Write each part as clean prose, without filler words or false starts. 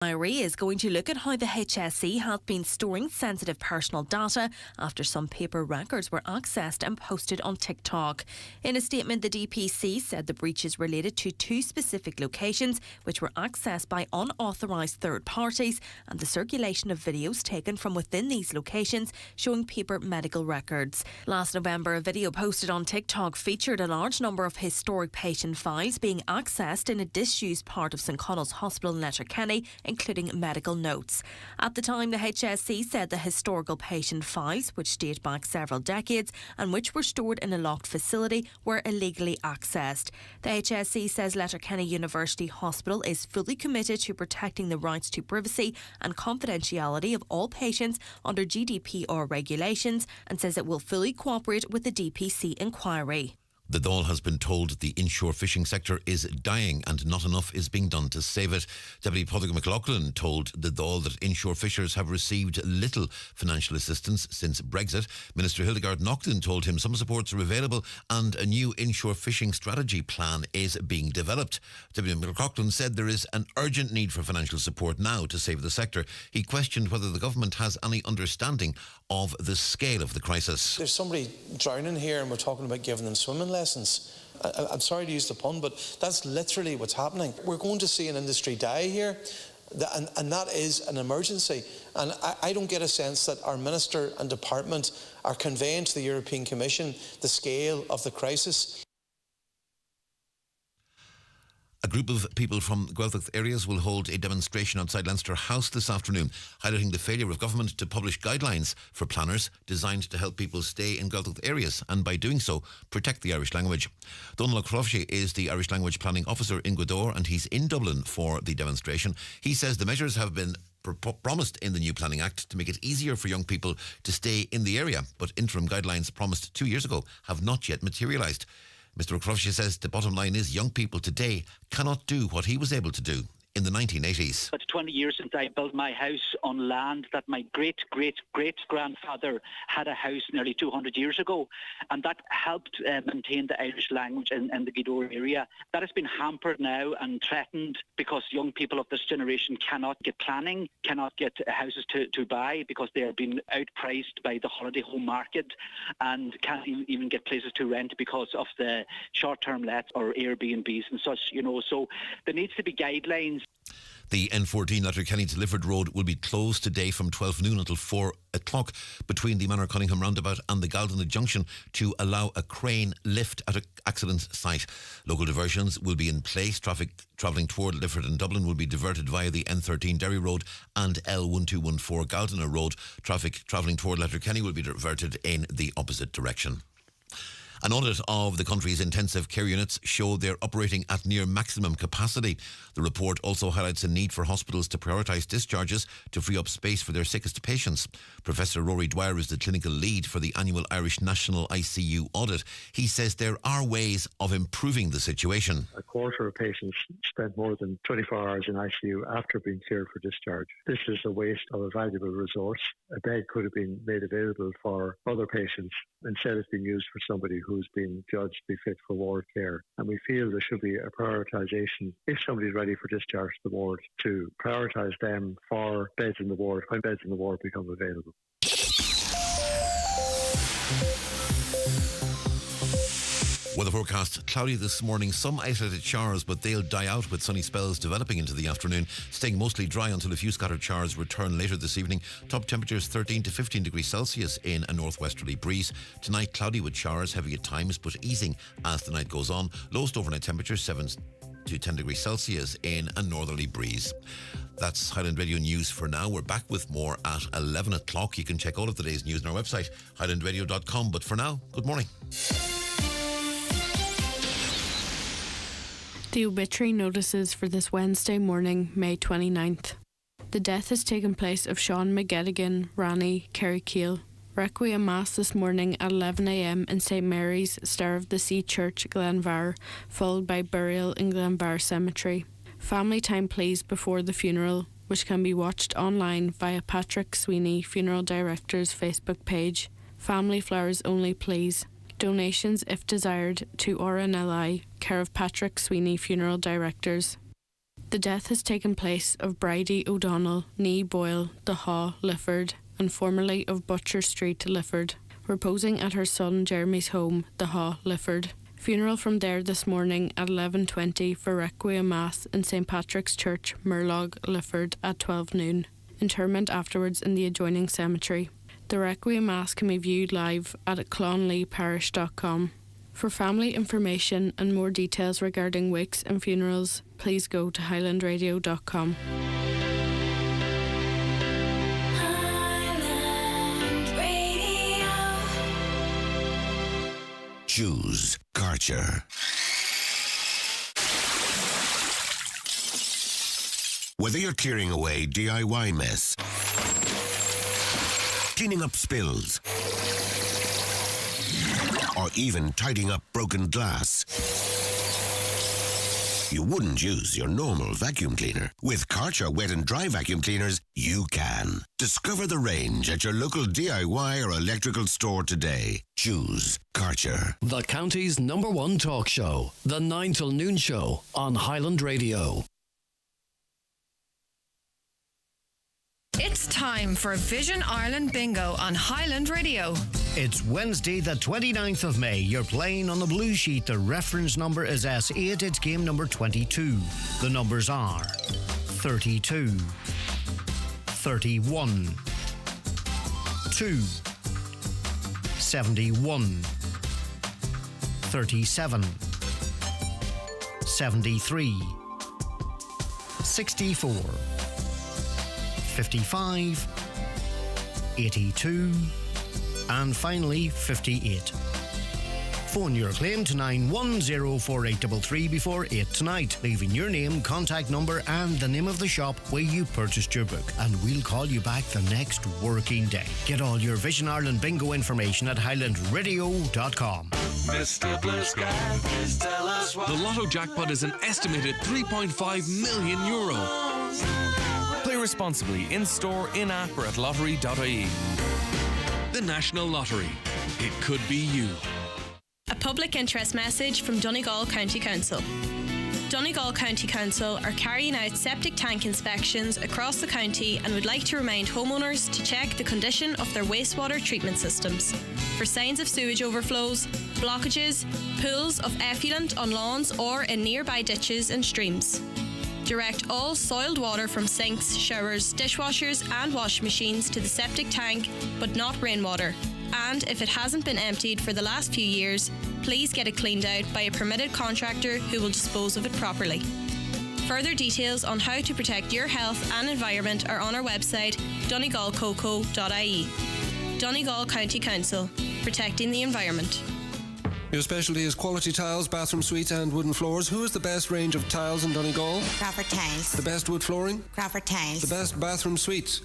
Fearrigh is going to look at how the HSE has been storing sensitive personal data after some paper records were accessed and posted on TikTok. In a statement, the DPC said the breaches related to 2 specific locations which were accessed by unauthorised third parties and the circulation of videos taken from within these locations showing paper medical records. Last November, a video posted on TikTok featured a large number of historic patient files being accessed in a disused part of St Connell's Hospital in Letterkenny, including medical notes. At the time, the HSE said the historical patient files, which date back several decades and which were stored in a locked facility, were illegally accessed. The HSE says Letterkenny University Hospital is fully committed to protecting the rights to privacy and confidentiality of all patients under GDPR regulations and says it will fully cooperate with the DPC inquiry. The Dáil has been told the inshore fishing sector is dying and not enough is being done to save it. Deputy Padraig McLaughlin told the Dáil that inshore fishers have received little financial assistance since Brexit. Minister Hildegard Naughton told him some supports are available and a new inshore fishing strategy plan is being developed. Deputy McLaughlin said there is an urgent need for financial support now to save the sector. He questioned whether the government has any understanding of the scale of the crisis. There's somebody drowning here and we're talking about giving them swimming lessons. I'm sorry to use the pun, but that's literally what's happening. We're going to see an industry die here, and that is an emergency. And I don't get a sense that our Minister and Department are conveying to the European Commission the scale of the crisis. A group of people from Gaeltacht areas will hold a demonstration outside Leinster House this afternoon, highlighting the failure of government to publish guidelines for planners designed to help people stay in Gaeltacht areas and, by doing so, protect the Irish language. Donald Crofshay is the Irish Language Planning Officer in Gweedore and he's in Dublin for the demonstration. He says the measures have been promised in the new Planning Act to make it easier for young people to stay in the area, but interim guidelines promised 2 years ago have not yet materialised. Mr. Crofshay says the bottom line is young people today cannot do what he was able to do in the 1980s. It's 20 years since I built my house on land that my great-great-great-grandfather had a house nearly 200 years ago, and that helped maintain the Irish language in the Gweedore area. That has been hampered now and threatened because young people of this generation cannot get planning, cannot get houses to buy because they are being outpriced by the holiday home market and can't even get places to rent because of the short-term lets or Airbnbs and such, so there needs to be guidelines. The N14 Letterkenny to Lifford Road will be closed today from 12 noon until 4 o'clock between the Manor Cunningham roundabout and the Gaeltacht junction to allow a crane lift at an accident site. Local diversions will be in place. Traffic travelling toward Lifford and Dublin will be diverted via the N13 Derry Road and L1214 Gaeltacht Road. Traffic travelling toward Letterkenny will be diverted in the opposite direction. An audit of the country's intensive care units showed they're operating at near maximum capacity. The report also highlights a need for hospitals to prioritise discharges to free up space for their sickest patients. Professor Rory Dwyer is the clinical lead for the annual Irish National ICU audit. He says there are ways of improving the situation. A quarter of patients spend more than 24 hours in ICU after being cleared for discharge. This is a waste of a valuable resource. A bed could have been made available for other patients. Instead, it's being used for somebody who's been judged to be fit for ward care. And we feel there should be a prioritisation, if somebody's ready for discharge to the ward, to prioritise them for beds in the ward when beds in the ward become available. Weather forecast, cloudy this morning, some isolated showers, but they'll die out with sunny spells developing into the afternoon, staying mostly dry until a few scattered showers return later this evening. Top temperatures 13 to 15 degrees Celsius in a northwesterly breeze. Tonight, cloudy with showers, heavy at times, but easing as the night goes on. Lowest overnight temperatures 7 to 10 degrees Celsius in a northerly breeze. That's Highland Radio News for now. We're back with more at 11 o'clock. You can check all of today's news on our website, highlandradio.com. But for now, good morning. The obituary notices for this Wednesday morning, May 29th. The death has taken place of Sean McGettigan, Ranny, Kerrykiel. Requiem Mass this morning at 11 a.m. in St Mary's, Star of the Sea Church, Glenvar, followed by burial in Glenvar Cemetery. Family time please before the funeral, which can be watched online via Patrick Sweeney, Funeral Director's Facebook page. Family flowers only please. Donations, if desired, to RNLI, care of Patrick Sweeney Funeral Directors. The death has taken place of Bridie O'Donnell, née Boyle, de Haw, Lifford, and formerly of Butcher Street, Lifford, reposing at her son Jeremy's home, de Haw, Lifford. Funeral from there this morning at 11:20 for Requiem Mass in St Patrick's Church, Murlog, Lifford at 12 noon. Interment afterwards in the adjoining cemetery. The Requiem Mass can be viewed live at clonleaparish.com. For family information and more details regarding wakes and funerals, please go to highlandradio.com. Choose Karcher. Whether you're clearing away DIY mess, cleaning up spills, or even tidying up broken glass, you wouldn't use your normal vacuum cleaner. With Karcher wet and dry vacuum cleaners, you can. Discover the range at your local DIY or electrical store today. Choose Karcher. The county's #1 talk show, the 9 till noon show on Highland Radio. It's time for Vision Ireland Bingo on Highland Radio. It's Wednesday, the 29th of May. You're playing on the blue sheet. The reference number is S8. It's game number 22. The numbers are 32, 31, 2, 71, 37, 73, 64, 55, 82, and finally 58. Phone your claim to 9104833 before 8 tonight, leaving your name, contact number and the name of the shop where you purchased your book, and we'll call you back the next working day. Get all your Vision Ireland bingo information at highlandradio.com. Mr. Blue Sky, please tell us what. The Lotto jackpot is an estimated €3.5 million. Play responsibly in store, in app or at lottery.ie. The National Lottery. It could be you. A public interest message from Donegal County Council. Donegal County Council are carrying out septic tank inspections across the county and would like to remind homeowners to check the condition of their wastewater treatment systems for signs of sewage overflows, blockages, pools of effluent on lawns or in nearby ditches and streams. Direct all soiled water from sinks, showers, dishwashers and washing machines to the septic tank, but not rainwater. And if it hasn't been emptied for the last few years, please get it cleaned out by a permitted contractor who will dispose of it properly. Further details on how to protect your health and environment are on our website, donegalcoco.ie. Donegal County Council, protecting the environment. Your specialty is quality tiles, bathroom suites and wooden floors. Who is the best range of tiles in Donegal? Crawford Tiles. The best wood flooring? Crawford Tiles. The best bathroom suites?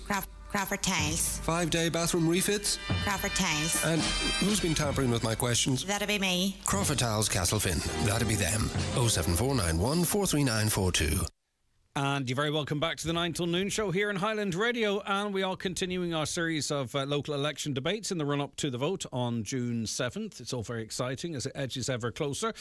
Crawford Tiles. 5-day bathroom refits? Crawford Tiles. And who's been tampering with my questions? That'll be me. Crawford Tiles, Castlefin. That'll be them. 07491 43942. And you're very welcome back to the 9 till noon show here in Highland Radio, and we are continuing our series of local election debates in the run-up to the vote on June 7th. It's all very exciting as it edges ever closer.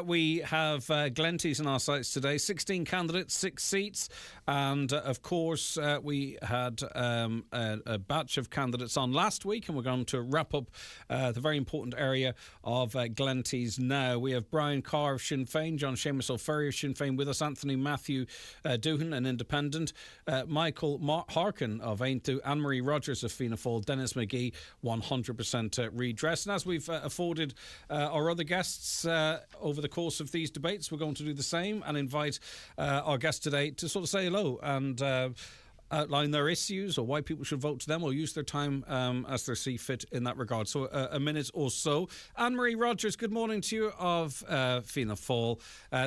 We have Glenties in our sights today, 16 candidates, 6 seats, and of course we had a batch of candidates on last week, and we're going to wrap up the very important area of Glenties now. We have Brian Carr of Sinn Féin, John Sheamuis of Fearrigh of Sinn Féin with us, Anthony Matthew Doohan, an independent, Micheal Harkin of Aontu, Anne-Marie Rodgers of Fianna Fáil, Dennis McGee, 100% redress. And as we've afforded our other guests over the course of these debates, we're going to do the same and invite our guest today to sort of say hello and outline their issues or why people should vote to them or use their time as they see fit in that regard. So a minute or so. Anne-Marie Rodgers, good morning to you of Fianna Fáil.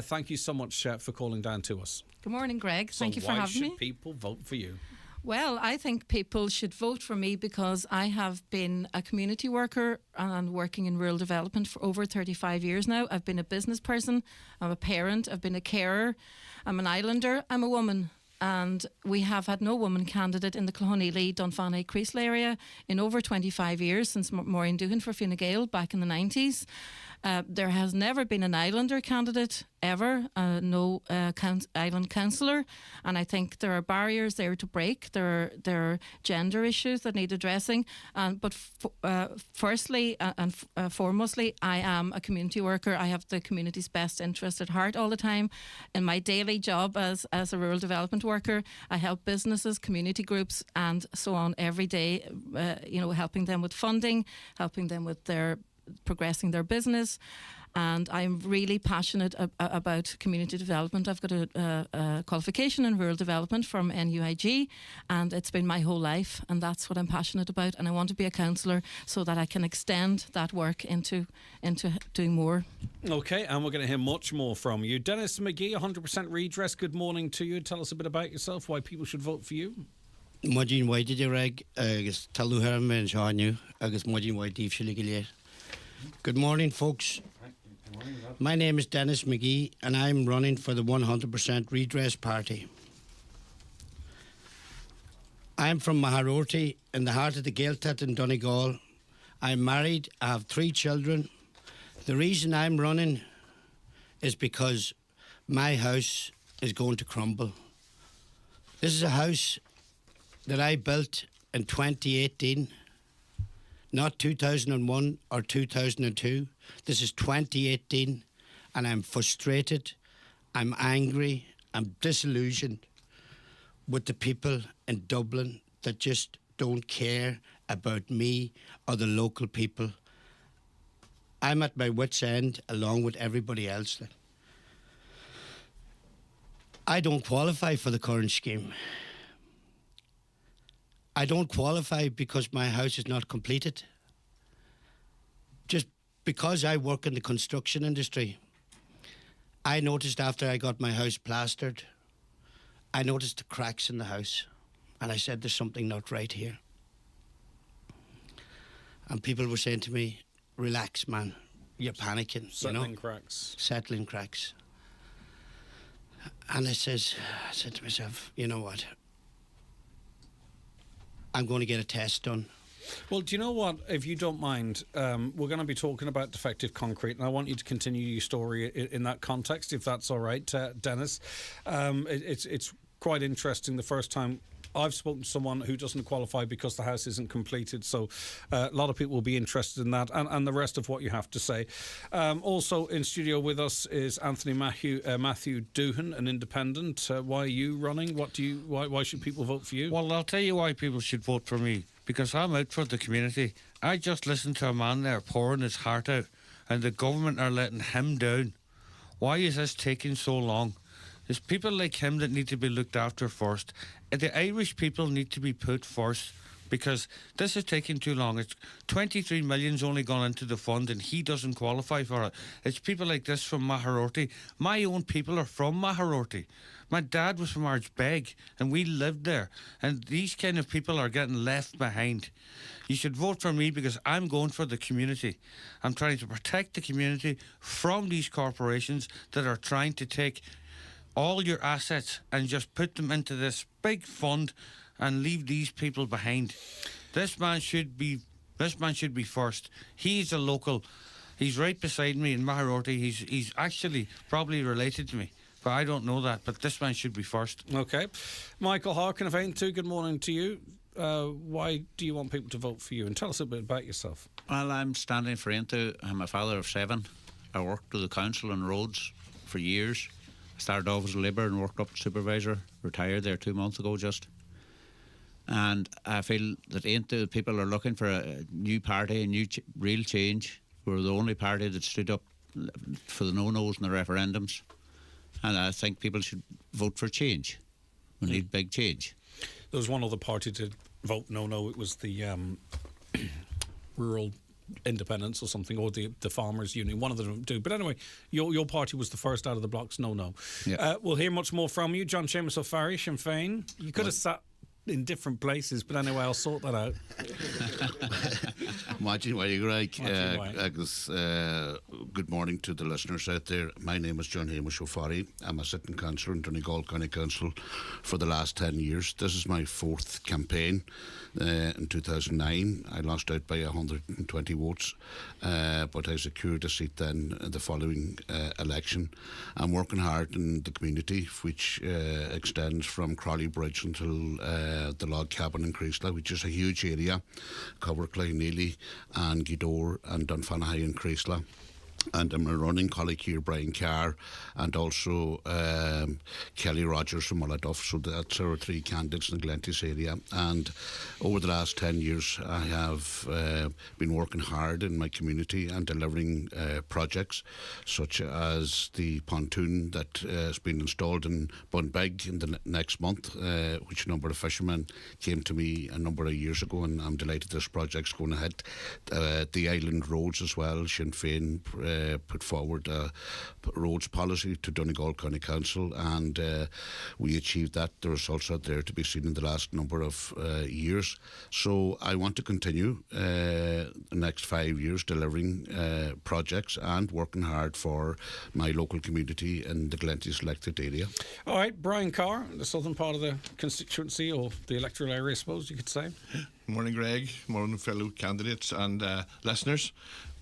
Thank you so much for calling down to us. Good morning, Greg. Thank you for having me. Why should people vote for you? Well, I think people should vote for me because I have been a community worker and working in rural development for over 35 years now. I've been a business person, I'm a parent, I've been a carer, I'm an islander, I'm a woman. And we have had no woman candidate in the Cloughoneely, Dunfanny, Creasle area in over 25 years, since Maureen Doohan for Fine Gael back in the 90s. There has never been an Islander candidate ever, no island councillor, and I think there are barriers there to break. There are gender issues that need addressing, but firstly and foremostly, I am a community worker. I have the community's best interest at heart all the time. In my daily job as a rural development worker, I help businesses, community groups and so on every day, helping them with funding, helping them with progressing their business. And I'm really passionate about community development. I've got a qualification in rural development from NUIG, and it's been my whole life, and that's what I'm passionate about. And I want to be a councillor so that I can extend that work into doing more. Okay, and we're going to hear much more from you. Dennis McGee, 100% Redress, good morning to you. Tell us a bit about yourself, why people should vote for you. Mudging White did you reg, agus Talu Herman and Sheamuis, agus Mudging White Deep Shilligilier. Good morning, folks. My name is Dennis McGee, and I'm running for the 100% Redress Party. I'm from Maharorty, in the heart of the Gaeltacht in Donegal. I'm married, I have 3 children. The reason I'm running is because my house is going to crumble. This is a house that I built in 2018, not 2001 or 2002. This is 2018, and I'm frustrated, I'm angry, I'm disillusioned with the people in Dublin that just don't care about me or the local people. I'm at my wit's end along with everybody else. I don't qualify for the current scheme. I don't qualify because my house is not completed. Just because I work in the construction industry, I noticed after I got my house plastered, I noticed the cracks in the house, and I said, there's something not right here. And people were saying to me, relax, man, you're panicking. Settling cracks. Settling cracks. And I said to myself, you know what? I'm going to get a test done. Well, do you know what? If you don't mind, we're going to be talking about defective concrete, and I want you to continue your story in that context, if that's all right, Dennis. It's quite interesting. The first time I've spoken to someone who doesn't qualify because the house isn't completed, so a lot of people will be interested in that and the rest of what you have to say. Also in studio with us is Anthony Matthew Doohan, an independent. Why are you running? Why should people vote for you? Well, I'll tell you why people should vote for me. Because I'm out for the community. I just listened to a man there pouring his heart out, and the government are letting him down. Why is this taking so long? There's people like him that need to be looked after first. The Irish people need to be put first, because this is taking too long. It's 23 million's only gone into the fund, and he doesn't qualify for it. It's people like this from Maharorty. My own people are from Maharorty. My dad was from Archbeg, and we lived there. And these kind of people are getting left behind. You should vote for me because I'm going for the community. I'm trying to protect the community from these corporations that are trying to take all your assets and just put them into this big fund and leave these people behind. This man should be first. He's a local. He's right beside me in Maharorty. He's actually probably related to me. But I don't know that, but this man should be first. Okay. Micheal Harkin of Aontu, good morning to you. Why do you want people to vote for you? And tell us a bit about yourself. Well, I'm standing for Aontu. I'm a father of 7. I worked with the council on roads for years. I started off as a labourer and worked up to supervisor. Retired there 2 months ago just. And I feel that Aontu people are looking for a new party, a new real change. We're the only party that stood up for the no-nos in the referendums. And I think people should vote for change. We need big change. There was one other party to vote no. It was the Rural Independence or something, or the Farmers Union. One of them do. But anyway, your party was the first out of the blocks. No. Yeah. We'll hear much more from you. John Sheamuis of Fearrigh, Sinn Féin. You could have sat in different places, but anyway, I'll sort that out. Imagine why, Greg. Good morning to the listeners out there. My name is John Hamish O'Farry. I'm a sitting councillor in Donegal County Council for the last 10 years. This is my fourth campaign. In 2009, I lost out by 120 votes, but I secured a seat then in the following election. I'm working hard in the community, which extends from Crawley Bridge until the log cabin in Creasla, which is a huge area, cover Clyneely and Gidore and Dunfanaghy and Creasla. And I'm a running colleague here, Brian Carr, and also Kelly Rodgers from Mulladuff. So that's our three candidates in the Glenties area. And over the last 10 years, I have been working hard in my community and delivering projects, such as the pontoon that has been installed in Bunbeg in the next month, which a number of fishermen came to me a number of years ago, and I'm delighted this project's going ahead. The island roads as well, Sinn Féin put forward a roads policy to Donegal County Council, and we achieved that. The results are there to be seen in the last number of years. So I want to continue the next 5 years delivering projects and working hard for my local community in the Glenties elected area. All right, Brian Carr, the southern part of the constituency, or the electoral area, I suppose you could say. Morning, Greg. Morning, fellow candidates and listeners.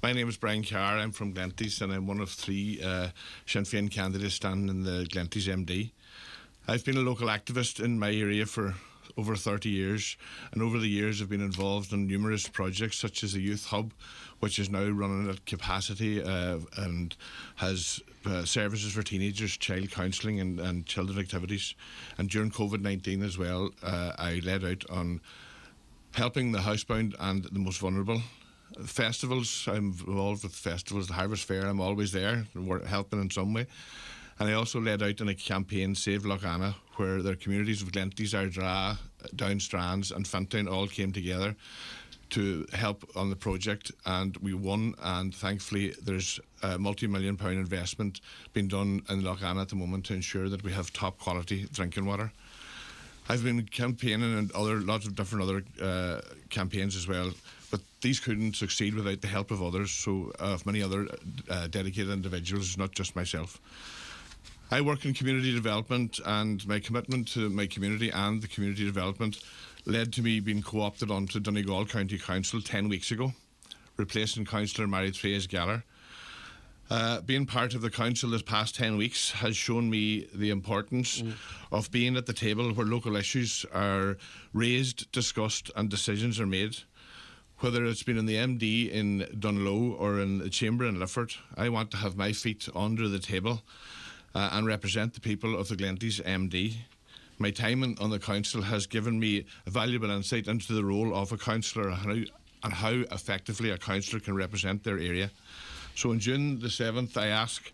My name is Brian Carr. I'm from Glenties, and I'm one of three Sinn Féin candidates standing in the Glenties MD. I've been a local activist in my area for over 30 years, and over the years I've been involved in numerous projects such as the Youth Hub, which is now running at capacity and has services for teenagers, child counselling and children activities. And during COVID-19 as well, I led out on helping the housebound and the most vulnerable. Festivals, I'm involved with festivals, the Harvest Fair, I'm always there, helping in some way. And I also led out in a campaign, Save Lough Anna, where their communities of Glenties, Ardra, Downstrands and Fintown all came together to help on the project, and we won. And thankfully there's a multi-million-pound investment being done in Lough Anna at the moment to ensure that we have top quality drinking water. I've been campaigning in lots of different other campaigns as well, but these couldn't succeed without the help of others, so of many other dedicated individuals, not just myself. I work in community development, and my commitment to my community and the community development led to me being co-opted onto Donegal County Council 10 weeks ago, replacing Councillor Mary-Therese Galler. Being part of the council this past 10 weeks has shown me the importance of being at the table where local issues are raised, discussed and decisions are made. Whether it's been in the MD in Dunlow or in the Chamber in Lifford, I want to have my feet under the table and represent the people of the Glenties MD. My time on the council has given me a valuable insight into the role of a councillor and how effectively a councillor can represent their area. So on June the 7th, I ask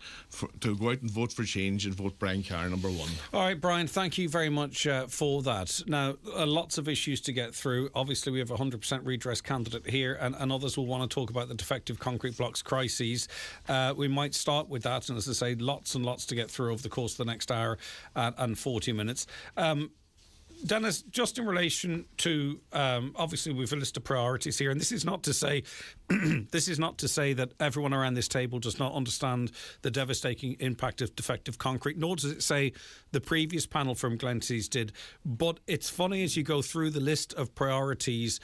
to go out and vote for change and vote Brian Carr number 1. All right, Brian, thank you very much for that. Now, lots of issues to get through. Obviously, we have a 100% redress candidate here, and others will want to talk about the defective concrete blocks crises. We might start with that, and as I say, lots and lots to get through over the course of the next hour and 40 minutes. Dennis, just in relation to obviously we've a list of priorities here, and this is not to say that everyone around this table does not understand the devastating impact of defective concrete, nor does it say the previous panel from Glenties did. But it's funny, as you go through the list of priorities,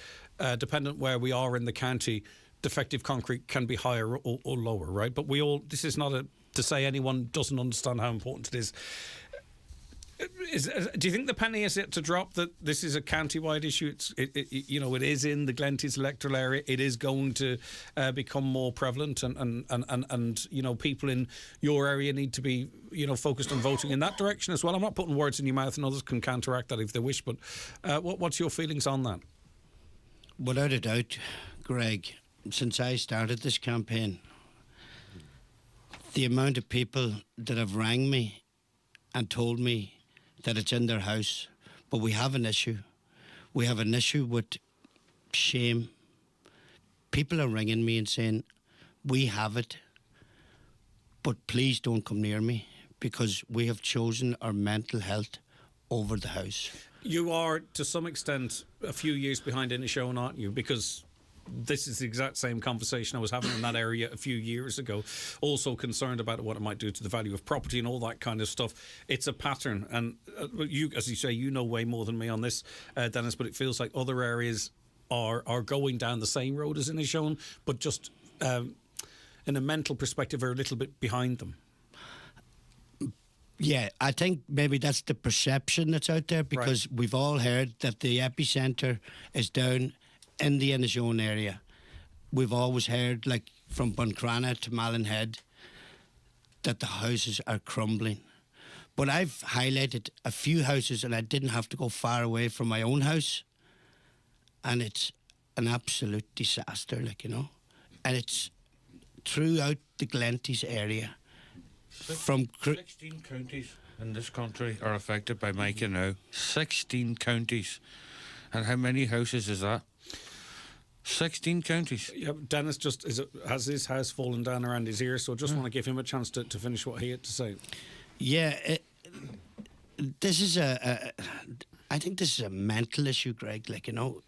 dependent where we are in the county, defective concrete can be higher or lower, right? But this is not to say anyone doesn't understand how important it is. Do you think the penny is yet to drop that this is a county-wide issue? It is in the Glenties electoral area. It is going to become more prevalent, and people in your area need to be focused on voting in that direction as well. I'm not putting words in your mouth, and others can counteract that if they wish. But what's your feelings on that? Without a doubt, Greg, since I started this campaign, the amount of people that have rang me and told me that it's in their house, but we have an issue. We have an issue with shame. People are ringing me and saying, we have it, but please don't come near me, because we have chosen our mental health over the house. You are, to some extent, a few years behind Inshore, aren't you? Because this is the exact same conversation I was having in that area a few years ago. Also concerned about what it might do to the value of property and all that kind of stuff. It's a pattern, and you, as you say, you know way more than me on this, Dennis. But it feels like other areas are going down the same road as Inshore, but just in a mental perspective are a little bit behind them. Yeah, I think maybe that's the perception that's out there, because we've all heard that the epicentre is down in the Inshore area. We've always heard, like from Buncrana to Mallinhead, that the houses are crumbling. But I've highlighted a few houses, and I didn't have to go far away from my own house, and it's an absolute disaster, like, you know. And it's throughout the Glenties area. From 16 counties in this country are affected by mica now. 16 counties. And how many houses is that? 16 counties. Yeah, Dennis has his house fallen down around his ear, so I just want to give him a chance to finish what he had to say. Yeah, this is I think this is a mental issue, Greg. Like, you know,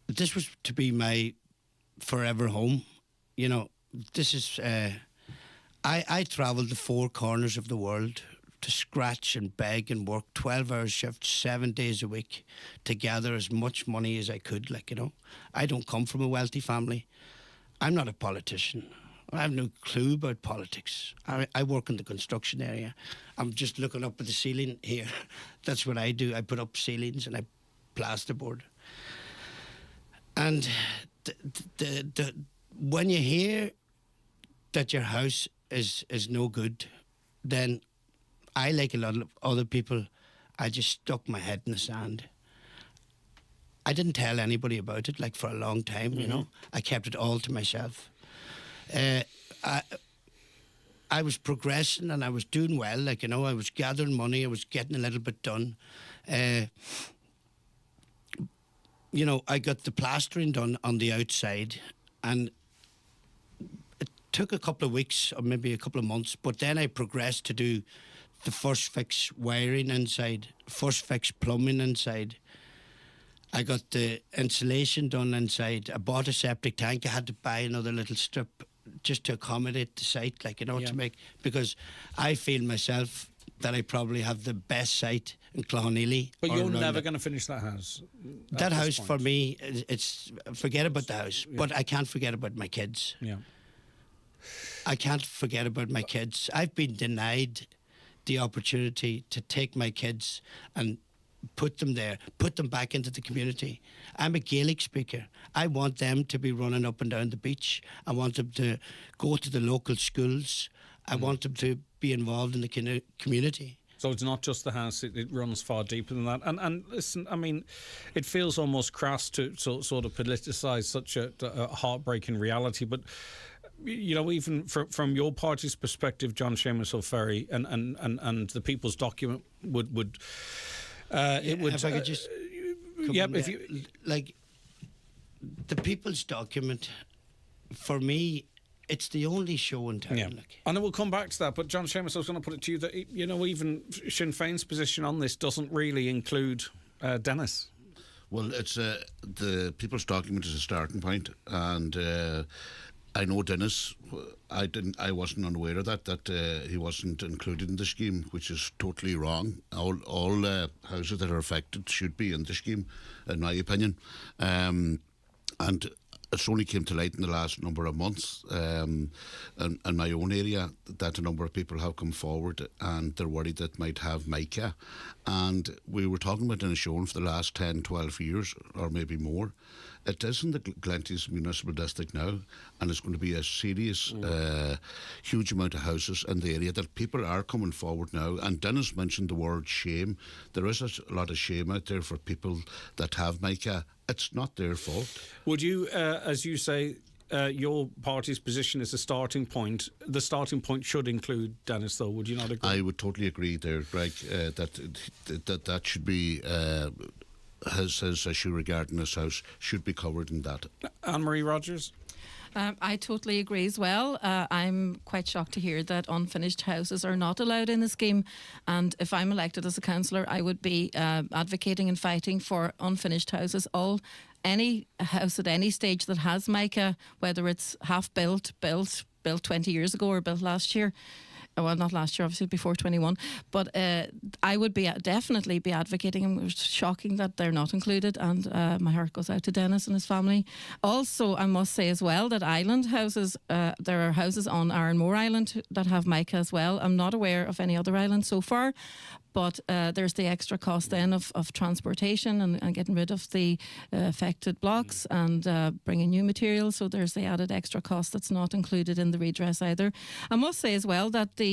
this was to be my forever home. You know, this is. I travelled the four corners of the world to scratch and beg and work 12-hour shifts 7 days a week to gather as much money as I could, like, you know. I don't come from a wealthy family. I'm not a politician. I have no clue about politics. I work in the construction area. I'm just looking up at the ceiling here. That's what I do. I put up ceilings and I plasterboard. And when you hear that your house is no good, then I, like a lot of other people, I just stuck my head in the sand. I didn't tell anybody about it, like, for a long time, you know. I kept it all to myself. I was progressing and I was doing well, like, you know. I was gathering money, I was getting a little bit done. You know, I got the plastering done on the outside, and took a couple of weeks or maybe a couple of months, but then I progressed to do the first fix wiring inside, first fix plumbing inside. I got the insulation done inside. I bought a septic tank. I had to buy another little strip just to accommodate the site, like, you know, to make, because I feel myself that I probably have the best site in Clonelly. But you're never going to finish that house. That house for me, it's forget about the house, but I can't forget about my kids. Yeah. I can't forget about my kids. I've been denied the opportunity to take my kids and put them there, put them back into the community. I'm a Gaelic speaker. I want them to be running up and down the beach. I want them to go to the local schools. I want them to be involved in the community. So it's not just the house, it runs far deeper than that. And listen, I mean, it feels almost crass to sort of politicise such a heartbreaking reality, but you know, even from your party's perspective, John Sheamuis or Fearrigh, and the People's Document would it would. If I could just, if you like, the People's Document, for me, it's the only show in town. Yeah. And we'll come back to that. But John Sheamuis, I was going to put it to you that, you know, even Sinn Féin's position on this doesn't really include Dennis. Well, it's the People's Document is a starting point, and I know Dennis. I wasn't unaware of that he wasn't included in the scheme, which is totally wrong. All houses that are affected should be in the scheme, in my opinion. And it's only came to light in the last number of months in my own area that a number of people have come forward and they're worried that might have mica. And we were talking about Inshore for the last 10, 12 years or maybe more. It is in the Glenties Municipal District now, and it's going to be a serious, huge amount of houses in the area that people are coming forward now. And Dennis mentioned the word shame. There is a lot of shame out there for people that have mica. It's not their fault. Would you, as you say, your party's position is a starting point. The starting point should include Dennis, though. Would you not agree? I would totally agree there, Greg, that should be... his issue regarding his house should be covered in that. Anne-Marie Rodgers? I totally agree as well. I'm quite shocked to hear that unfinished houses are not allowed in the scheme. And if I'm elected as a councillor, I would be advocating and fighting for unfinished houses. All any house at any stage that has mica, whether it's half built 20 years ago or built last year, well, not last year, obviously before 21, but I would definitely be advocating, and it's shocking that they're not included, and my heart goes out to Dennis and his family. Also, I must say as well that island houses, there are houses on Ironmore Island that have mica as well. I'm not aware of any other island so far, but there's the extra cost then of transportation and getting rid of the affected blocks and bringing new materials. So there's the added extra cost that's not included in the redress either. I must say as well that the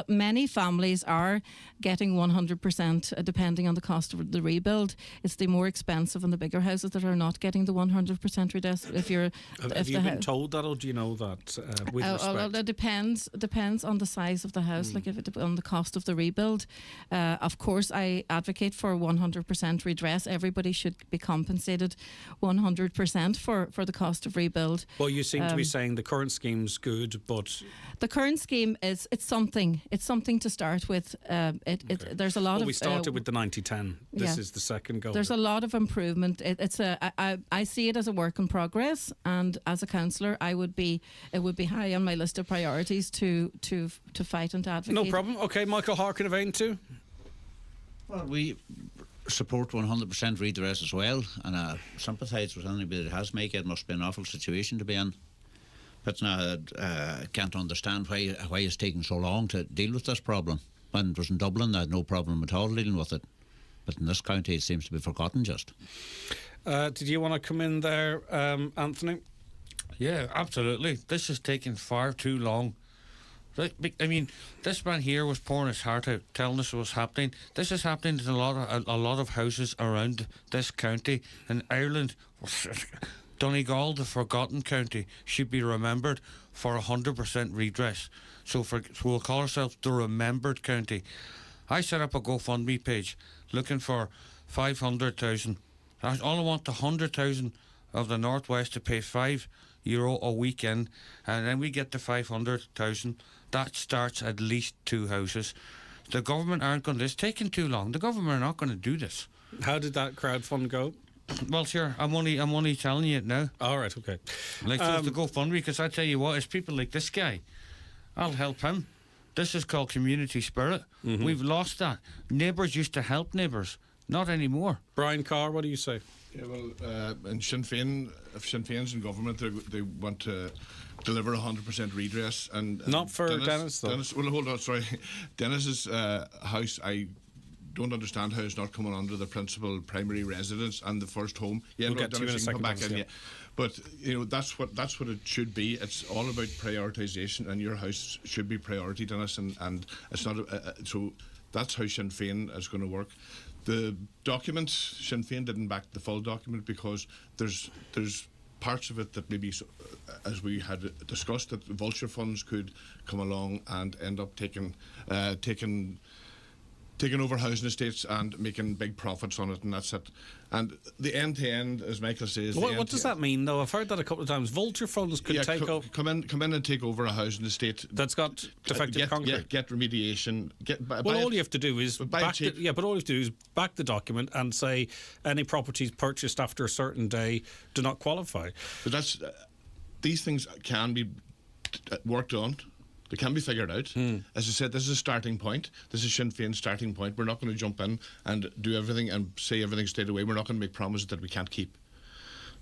many families are getting 100% depending on the cost of the rebuild. It's the more expensive and the bigger houses that are not getting the 100% redress. Have you been told that, or do you know that with respect? Well, it depends on the size of the house, like if it on the cost of the rebuild. Of course, I advocate for 100% redress. Everybody should be compensated 100% for the cost of rebuild. Well, you seem to be saying the current scheme's good, but the current scheme it's something to start with. There's a lot of. We started with the 90-10. This is the second go. There's a lot of improvement. I see it as a work in progress, and as a councillor, it would be high on my list of priorities to fight and to advocate. No problem. Okay, Michael Harkin of Aontu. Well, we support 100% redress as well, and I sympathise with anybody that has mica. It must be an awful situation to be in. But now I can't understand why it's taking so long to deal with this problem. When it was in Dublin, I had no problem at all dealing with it. But in this county, it seems to be forgotten just. Did you want to come in there, Anthony? Yeah, absolutely. This is taking far too long. I mean, this man here was pouring his heart out, telling us what was happening. This is happening in a lot of houses around this county. In Ireland, Donegal, the forgotten county, should be remembered for 100% redress. So we'll call ourselves the Remembered County. I set up a GoFundMe page looking for 500,000. All I want 100,000 of the Northwest to pay €5 a weekend, and then we get to 500,000. That starts at least 2 houses. The government aren't going to. It's taking too long. The government are not going to do this. How did that crowdfund go? Well, sure. I'm only telling you it now. All right. Okay. Like the GoFundMe, because I tell you what, it's people like this guy. I'll help him. This is called community spirit. Mm-hmm. We've lost that. Neighbours used to help neighbours. Not anymore. Brian Carr, what do you say? Yeah, well, in Sinn Féin, if Sinn Féin's in government, they want to deliver 100% redress. And not for Dennis, though. Well, hold on, sorry. Dennis's house, I don't understand how it's not coming under the principal primary residence and the first home. Yeah, we'll get to you in a second. Yeah. But that's what it should be. It's all about prioritisation, and your house should be priority, Dennis. And it's not so. That's how Sinn Féin is going to work. The document, Sinn Féin didn't back the full document because there's parts of it that maybe, as we had discussed, that vulture funds could come along and end up taking over housing estates and making big profits on it, and that's it. And the end-to-end, as Michael says... What does that mean, though? I've heard that a couple of times. Vulture funds could come in and take over a housing estate that's got defective concrete. Get remediation. All you have to do is back the document and say any properties purchased after a certain day do not qualify. But these things can be worked on. They can be figured out. As I said, this is a starting point. This is Sinn Féin's starting point. We're not going to jump in and do everything and say everything straight away. We're not going to make promises that we can't keep.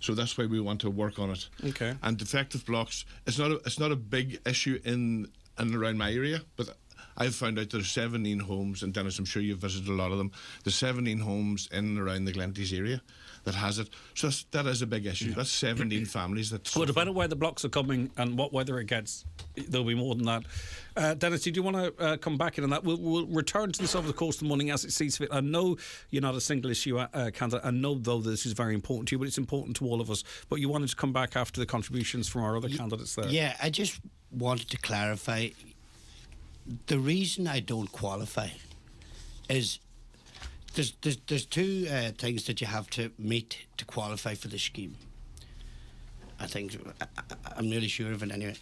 So that's why we want to work on it. Okay. And defective blocks, it's not a big issue in and around my area, but I've found out there's 17 homes, and Dennis, I'm sure you've visited a lot of them. There's 17 homes in and around the Glenties area that has it. So that is a big issue. Yeah. That's 17 families that... Well, depending on where the blocks are coming and what weather it gets, there'll be more than that. Dennis, do you want to come back in on that? We'll return to this over the course of the morning as it sees fit. I know you're not a single issue candidate. I know, though, this is very important to you, but it's important to all of us. But you wanted to come back after the contributions from our other candidates there. Yeah, I just wanted to clarify. The reason I don't qualify is there's 2 things that you have to meet to qualify for the scheme. I think I'm really sure of it anyway.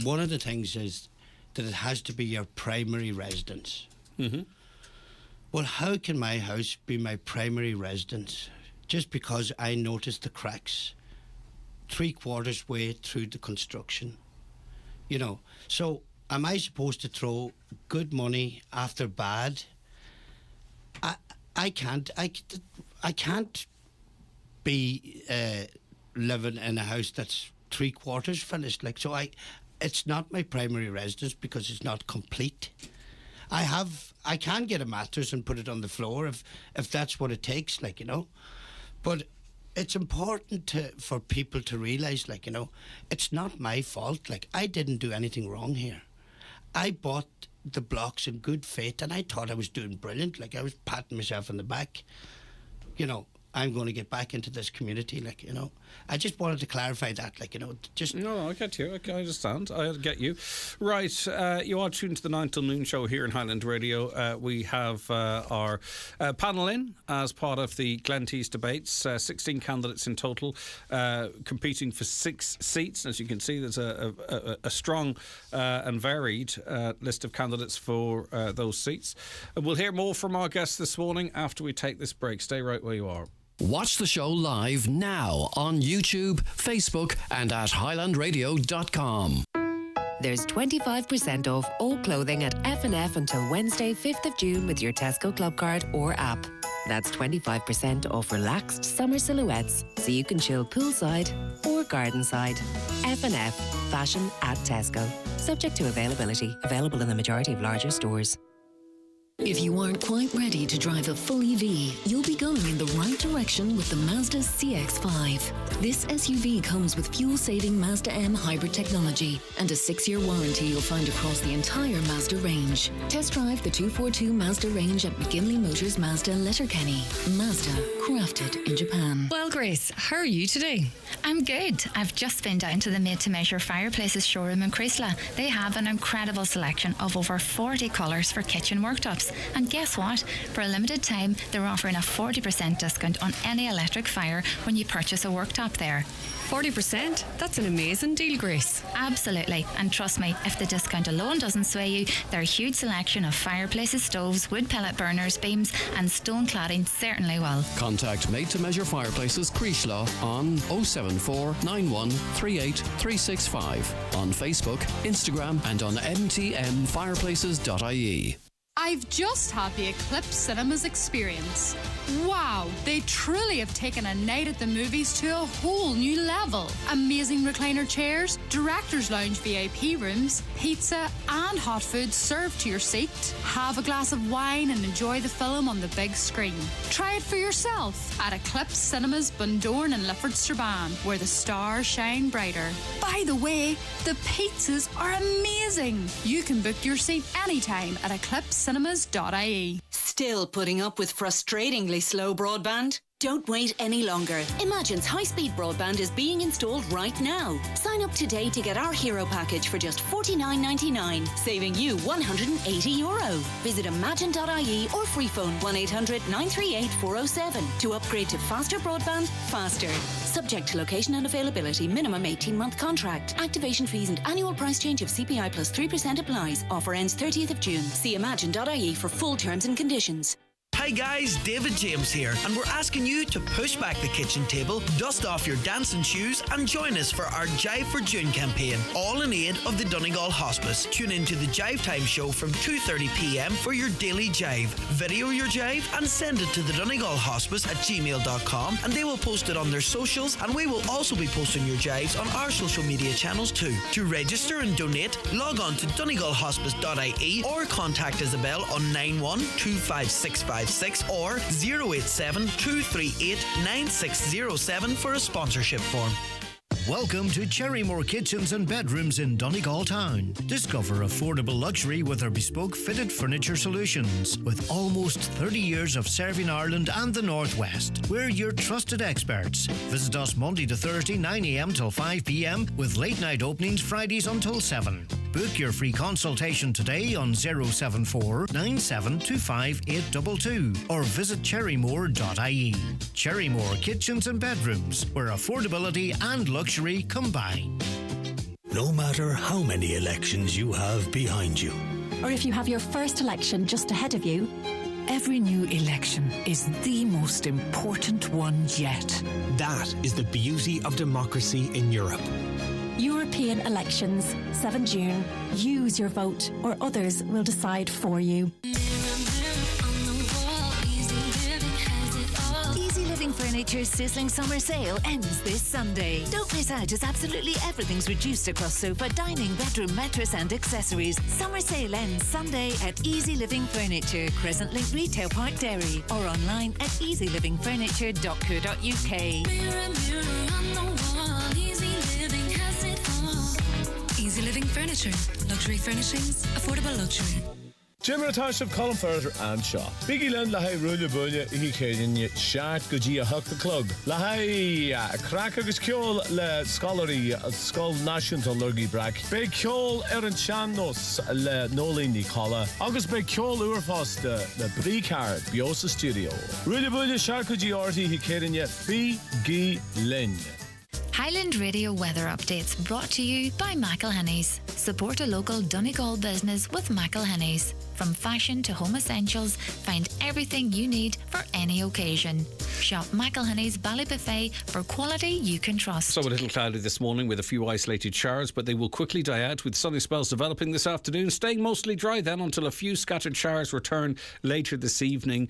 One of the things is that it has to be your primary residence. Mm-hmm. Well, how can my house be my primary residence? just because I noticed the cracks 3/4 way through the construction. You know, so am I supposed to throw good money after bad? I can't be living in a house that's 3/4 finished. Like, so it's not my primary residence because it's not complete. I can get a mattress and put it on the floor if that's what it takes, like, you know. But it's important for people to realise, like, you know, it's not my fault. Like, I didn't do anything wrong here. I bought the blocks in good faith and I thought I was doing brilliant. Like, I was patting myself on the back. You know, I'm going to get back into this community, like, you know. I just wanted to clarify that, like, you know, just... No, I get you. I understand. I get you. Right, you are tuned to the 9 till noon show here in Highland Radio. We have our panel in as part of the Glenties debates. 16 candidates in total, competing for 6 seats. As you can see, there's a strong and varied list of candidates for those seats. We'll hear more from our guests this morning after we take this break. Stay right where you are. Watch the show live now on YouTube, Facebook and at highlandradio.com. There's 25% off all clothing at F&F until Wednesday, 5th of June with your Tesco Club card or app. That's 25% off relaxed summer silhouettes so you can chill poolside or gardenside. F&F, fashion at Tesco. Subject to availability. Available in the majority of larger stores. If you aren't quite ready to drive a full EV, you'll be going in the right direction with the Mazda CX-5. This SUV comes with fuel-saving Mazda M hybrid technology and a 6-year warranty you'll find across the entire Mazda range. Test drive the 242 Mazda range at McGinley Motors Mazda Letterkenny. Mazda, crafted in Japan. Well, Grace, how are you today? I'm good. I've just been down to the made-to-measure Fireplaces showroom in Creasla. They have an incredible selection of over 40 colours for kitchen worktops. And guess what? For a limited time, they're offering a 40% discount on any electric fire when you purchase a worktop there. 40%? That's an amazing deal, Grace. Absolutely. And trust me, if the discount alone doesn't sway you, their huge selection of fireplaces, stoves, wood pellet burners, beams and stone cladding certainly will. Contact Made to Measure Fireplaces Creasla on 074 91 38 365 on Facebook, Instagram and on mtmfireplaces.ie. I've just had the Eclipse Cinemas experience. Wow, they truly have taken a night at the movies to a whole new level. Amazing recliner chairs, director's lounge VIP rooms, pizza and hot food served to your seat. Have a glass of wine and enjoy the film on the big screen. Try it for yourself at Eclipse Cinemas Bundoran and Lifford Strabane, where the stars shine brighter. By the way, the pizzas are amazing. You can book your seat anytime at eclipsecinemas.ie. Still putting up with frustratingly slow broadband? Don't wait any longer. Imagine's high-speed broadband is being installed right now. Sign up today to get our hero package for just $49.99, saving you €180. Visit Imagine.ie or free phone 1800 938 407 to upgrade to faster broadband faster. Subject to location and availability. Minimum 18-month contract. Activation fees and annual price change of CPI plus 3% applies. Offer ends 30th of June. See Imagine.ie for full terms and conditions. Hi guys, David James here, and we're asking you to push back the kitchen table, dust off your dancing shoes, and join us for our Jive for June campaign, all in aid of the Donegal Hospice. Tune in to the Jive Time show from 2:30 p.m. for your daily Jive. Video your Jive and send it to the Donegal Hospice at gmail.com, and they will post it on their socials, and we will also be posting your Jives on our social media channels too. To register and donate, log on to donegalhospice.ie or contact Isabel on 912565 or 087 238 9607 for a sponsorship form. Welcome to Cherrymore Kitchens and Bedrooms in Donegal Town. Discover affordable luxury with our bespoke fitted furniture solutions. With almost 30 years of serving Ireland and the Northwest, we're your trusted experts. Visit us Monday to Thursday 9 a.m. till 5 p.m. with late night openings Fridays until 7. Book your free consultation today on 074 9725 822 or visit cherrymore.ie. Cherrymore Kitchens and Bedrooms, where affordability and luxury combine. No matter how many elections you have behind you, or if you have your first election just ahead of you, Every new election is the most important one yet. That is the beauty of democracy in Europe. European elections, 7 June. Use your vote, or others will decide for you. Easy Living Furniture's sizzling summer sale ends this Sunday. Don't miss out as absolutely everything's reduced across sofa, dining, bedroom, mattress and accessories. Summer sale ends Sunday at Easy Living Furniture, Crescent Link Retail Park, Derry, or online at easylivingfurniture.co.uk. Mirror, mirror on the wall, Easy Living has it all. Easy Living Furniture. Luxury furnishings. Affordable luxury. Jimmer Township, Colin Ferrer and Shaw. Biggie Lynn Lahai Rulia Bulia, Ikadian, Shart Guji, Huck the Club. Lahai, Cracker's Kjol, Le Scholarly, Skull Nations on Lurgy Brack. Big Kjol, Erin Chanos, Le Nolin Nicola. August Big Kjol Urfos, the Bricard, Biosa Studio. Rulia Bulia, Shart Guji, Orti, Ikadian, Biggie Lynn. Highland Radio weather updates brought to you by Micheal Hennies. Support a local Donegal business with Micheal Hennies. From fashion to home essentials, find everything you need for any occasion. Shop Micheal Hennies Ballybuffet for quality you can trust. So a little cloudy this morning with a few isolated showers, but they will quickly die out with sunny spells developing this afternoon, staying mostly dry then until a few scattered showers return later this evening.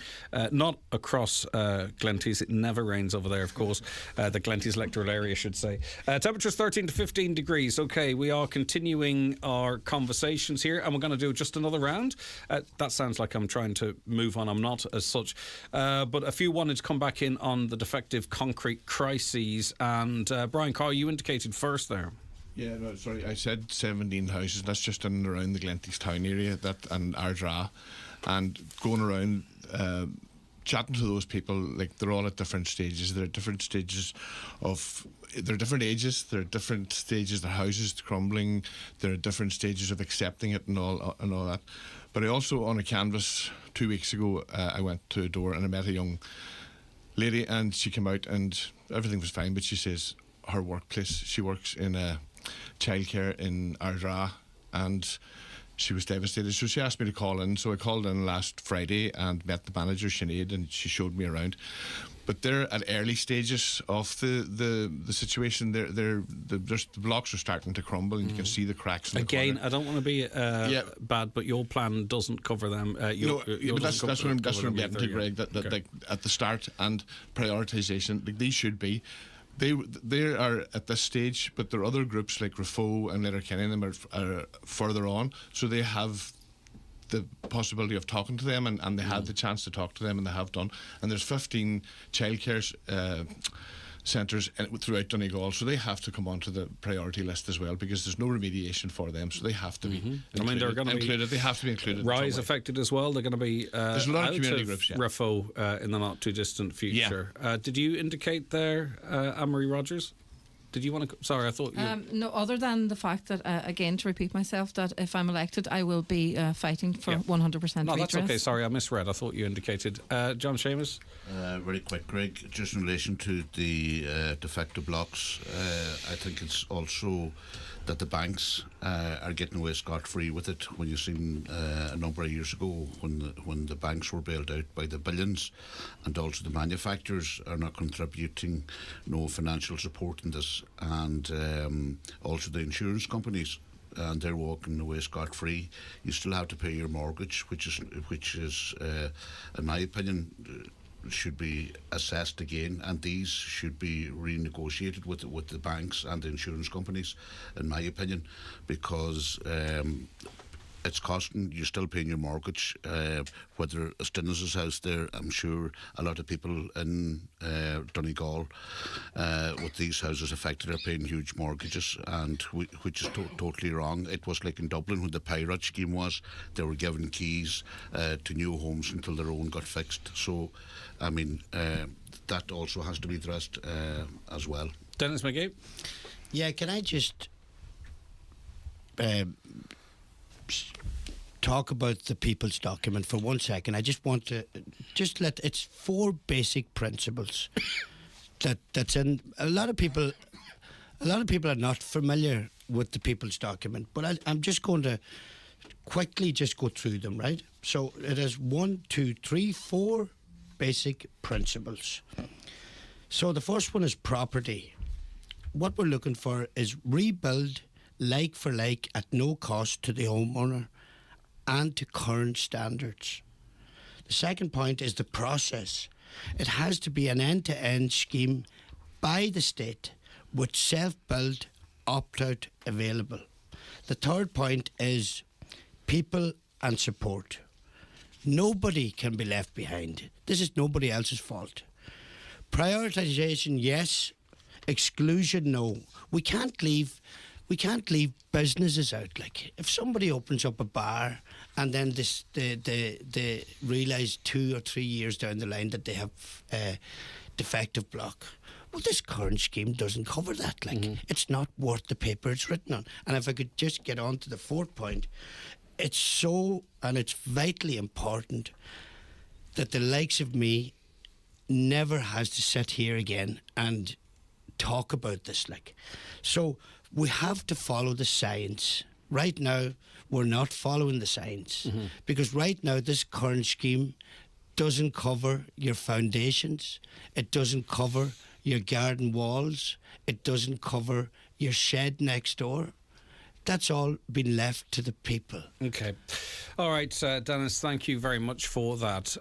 Not across Glenties. It never rains over there, of course. The Glenties electoral area, I should say. Temperatures 13 to 15 degrees. Okay, we are continuing our conversations here, and we're going to do just another round. That sounds like I'm trying to move on. I'm not as such. But a few wanted to come back in on the defective concrete crises. And Brian Carr, you indicated first there. Yeah, no, sorry, I said 17 houses. That's just in and around the Glenties town area and Ardra. And going around chatting to those people, like, they're all at different stages. They're at different stages of... They're different ages. They're at different stages. Their houses crumbling. They're at different stages of accepting it and all that. But I also, on a canvas 2 weeks ago, I went to a door and I met a young lady, and she came out and everything was fine, but she says her workplace, she works in a childcare in Ardra, and she was devastated. So she asked me to call in. So I called in last Friday and met the manager, Sinead, and she showed me around. But they're at early stages of the situation. The blocks are starting to crumble, and you can see the cracks in the corner. I don't want to be bad, but your plan doesn't cover them. But that's what I'm getting to, Greg. That like, at the start and prioritisation, like, these should be. They are at this stage, but there are other groups like Rafo and Letterkenny and them are further on, so they have the possibility of talking to them, and they had the chance to talk to them, and they have done. And there's 15 childcare centres throughout Donegal, so they have to come onto the priority list as well, because there's no remediation for them, so they have to be included. I mean, they're going to be included. They have to be included. Rise affected as well. They're going to be there's a lot of community groups, Rafo in the not too distant future. Did you indicate there, Anne-Marie Rodgers? Did you want to... Sorry, I thought you... No, other than the fact that, again, to repeat myself, that if I'm elected, I will be fighting for 100% No, redress. that's okay. Sorry, I misread. I thought you indicated. John Sheamuis? Very quick, Greg. Just in relation to the defective blocks, I think it's also that the banks are getting away scot-free with it. When you've seen a number of years ago when the banks were bailed out by the billions, and also the manufacturers are not contributing no financial support in this, and also the insurance companies, and they're walking away scot-free. You still have to pay your mortgage, which is in my opinion, should be assessed again, and these should be renegotiated with the banks and the insurance companies, in my opinion, because it's costing. You're still paying your mortgage, whether it's Dennis's house there. I'm sure a lot of people in Donegal with these houses affected are paying huge mortgages, and which is totally wrong. It was like in Dublin when the Pirate scheme was. They were given keys to new homes until their own got fixed. So, I mean, that also has to be addressed as well. Dennis McGee? Yeah, can I just talk about the People's Document for 1 second? I just want to it's 4 basic principles that's in. A lot of people are not familiar with the People's Document, but I'm just going to quickly just go through them, right? So it has 4 basic principles. So the first one is property. What we're looking for is rebuild like for like at no cost to the homeowner and to current standards. The second point is the process. It has to be an end-to-end scheme by the state with self-build opt-out available. The third point is people and support. Nobody can be left behind. This is nobody else's fault. Prioritisation, yes. Exclusion, no. We can't leave businesses out. Like if somebody opens up a bar and then they realise 2 or 3 years down the line that they have defective block. Well, this current scheme doesn't cover that. Like it's not worth the paper it's written on. And if I could just get on to the fourth point, it's vitally important that the likes of me never has to sit here again and talk about this. Like, so we have to follow the science. Right now, we're not following the science because right now this current scheme doesn't cover your foundations. It doesn't cover your garden walls. It doesn't cover your shed next door. That's all been left to the people. Okay. All right, Dennis, thank you very much for that.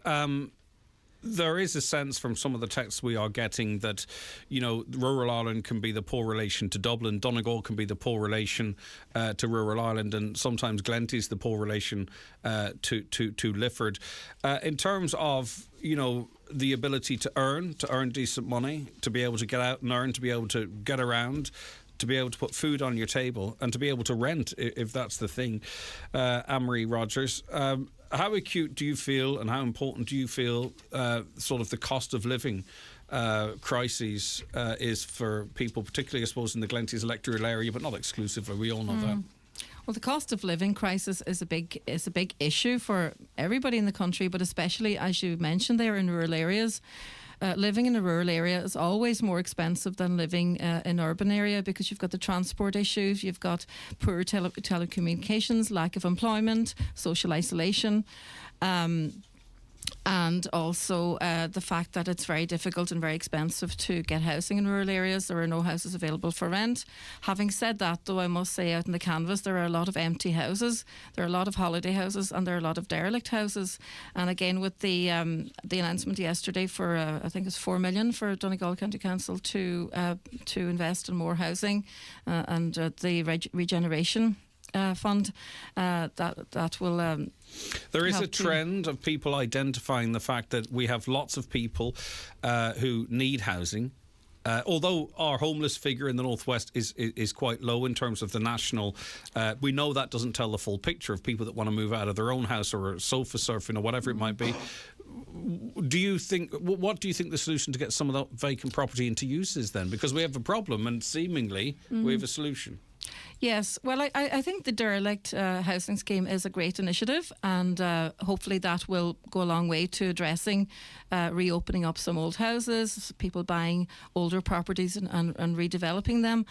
There is a sense from some of the texts we are getting that, you know, rural Ireland can be the poor relation to Dublin, Donegal can be the poor relation to rural Ireland, and sometimes Glenties the poor relation to Lifford. In terms of, you know, the ability to earn decent money, to be able to get out and earn, to be able to get around, to be able to put food on your table, and to be able to rent, if that's the thing. Anne-Marie Rodgers, how acute do you feel and how important do you feel sort of the cost of living crises is for people, particularly, I suppose, in the Glenties electoral area, but not exclusively? We all know that. Well, the cost of living crisis is a big issue for everybody in the country, but especially, as you mentioned there, in rural areas. Living in a rural area is always more expensive than living in urban area because you've got the transport issues, you've got poor telecommunications, lack of employment, social isolation, and also the fact that it's very difficult and very expensive to get housing in rural areas. There are no houses available for rent. Having said that, though, I must say out in the canvas there are a lot of empty houses, there are a lot of holiday houses, and there are a lot of derelict houses. And again, with the announcement yesterday for I think it's 4 million for Donegal County Council to invest in more housing and the regeneration fund that will. There is a trend of people identifying the fact that we have lots of people who need housing. Although our homeless figure in the northwest is quite low in terms of the national, we know that doesn't tell the full picture of people that want to move out of their own house or sofa surfing or whatever it might be. What do you think the solution to get some of that vacant property into use is then? Because we have a problem and seemingly we have a solution. Yes, well, I think the derelict housing scheme is a great initiative, and hopefully that will go a long way to addressing reopening up some old houses, people buying older properties and redeveloping them,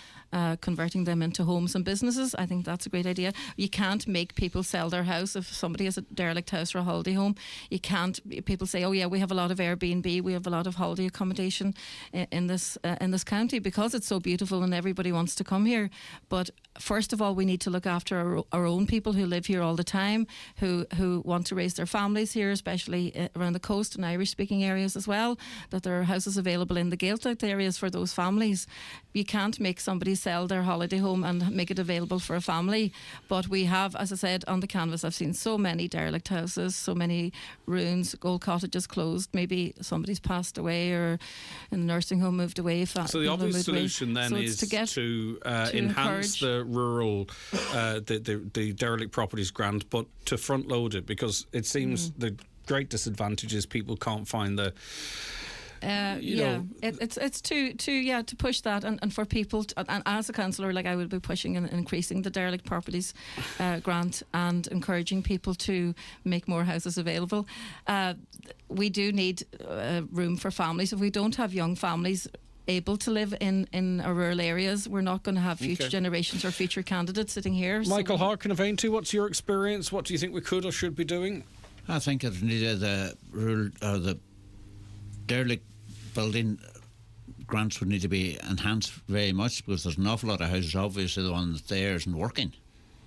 converting them into homes and businesses. I think that's a great idea. You can't make people sell their house if somebody has a derelict house or a holiday home. You can't. People say, "Oh yeah, we have a lot of Airbnb, we have a lot of holiday accommodation in this county because it's so beautiful and everybody wants to come here." But first of all, we need to look after our own people who live here all the time, who want to raise their families here, especially around the coast and Irish-speaking areas as well, that there are houses available in the Gaeltacht areas for those families. You can't make somebody sell their holiday home and make it available for a family. But we have, as I said, on the canvas, I've seen so many derelict houses, so many ruins, old cottages closed, maybe somebody's passed away or in the nursing home moved away. So the obvious solution then is to enhance the rural, the derelict properties grant, but to front load it, because it seems the great disadvantage is people can't find the. It's to push that and for people and as a councillor, like, I would be pushing and increasing the derelict properties grant and encouraging people to make more houses available. We do need room for families. If we don't have young families able to live in our rural areas, we're not going to have future generations or future candidates sitting here. Micheal Harkin of Aontu, what's your experience? What do you think we could or should be doing? I think it needed the derelict building grants would need to be enhanced very much, because there's an awful lot of houses. Obviously, the one that's there isn't working.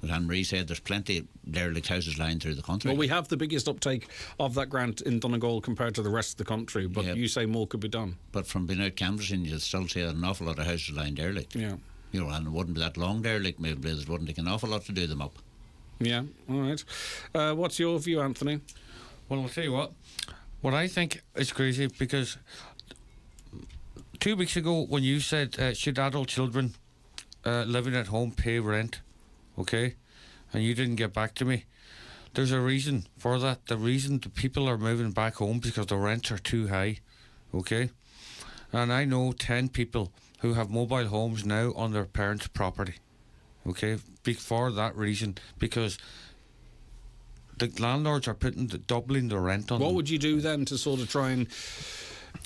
As Anne-Marie said, there's plenty of derelict houses lying through the country. Well, we have the biggest uptake of that grant in Donegal compared to the rest of the country, but you say more could be done. But from being out canvassing, you'll still see an awful lot of houses lying derelict. Yeah. You know, and it wouldn't be that long derelict. Maybe it wouldn't take an awful lot to do them up. Yeah, all right. What's your view, Anthony? Well, I'll tell you what I think is crazy, because 2 weeks ago when you said should adult children living at home pay rent, okay, and you didn't get back to me, there's a reason for that. The reason the people are moving back home is because the rents are too high, okay, and I know 10 people who have mobile homes now on their parents' property, okay, for that reason, because the landlords are doubling the rent on them. What would you do then to sort of try and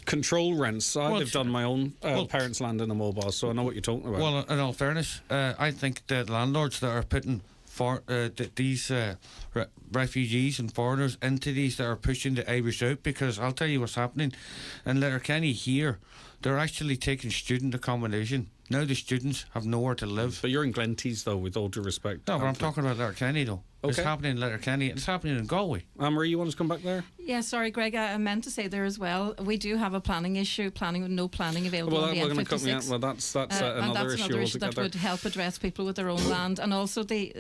control rents? I've lived on my own parents' land in a mobile, so I know what you're talking about. Well, in all fairness, I think the landlords that are putting these refugees and foreigners into these, that are pushing the Irish out, because I'll tell you what's happening in Letterkenny here, they're actually taking student accommodation. Now the students have nowhere to live. But you're in Glenties, though, with all due respect. No, but I'm talking about Letterkenny, though. It's Okay. happening in Letterkenny. It's happening in Galway. Anne-Marie, you want to come back there? Yeah, sorry, Greg, I meant to say there as well, we do have a planning issue, no planning available on the M56. Well, that's And another that's issue another issue that altogether. would help address people with their own land, and also She's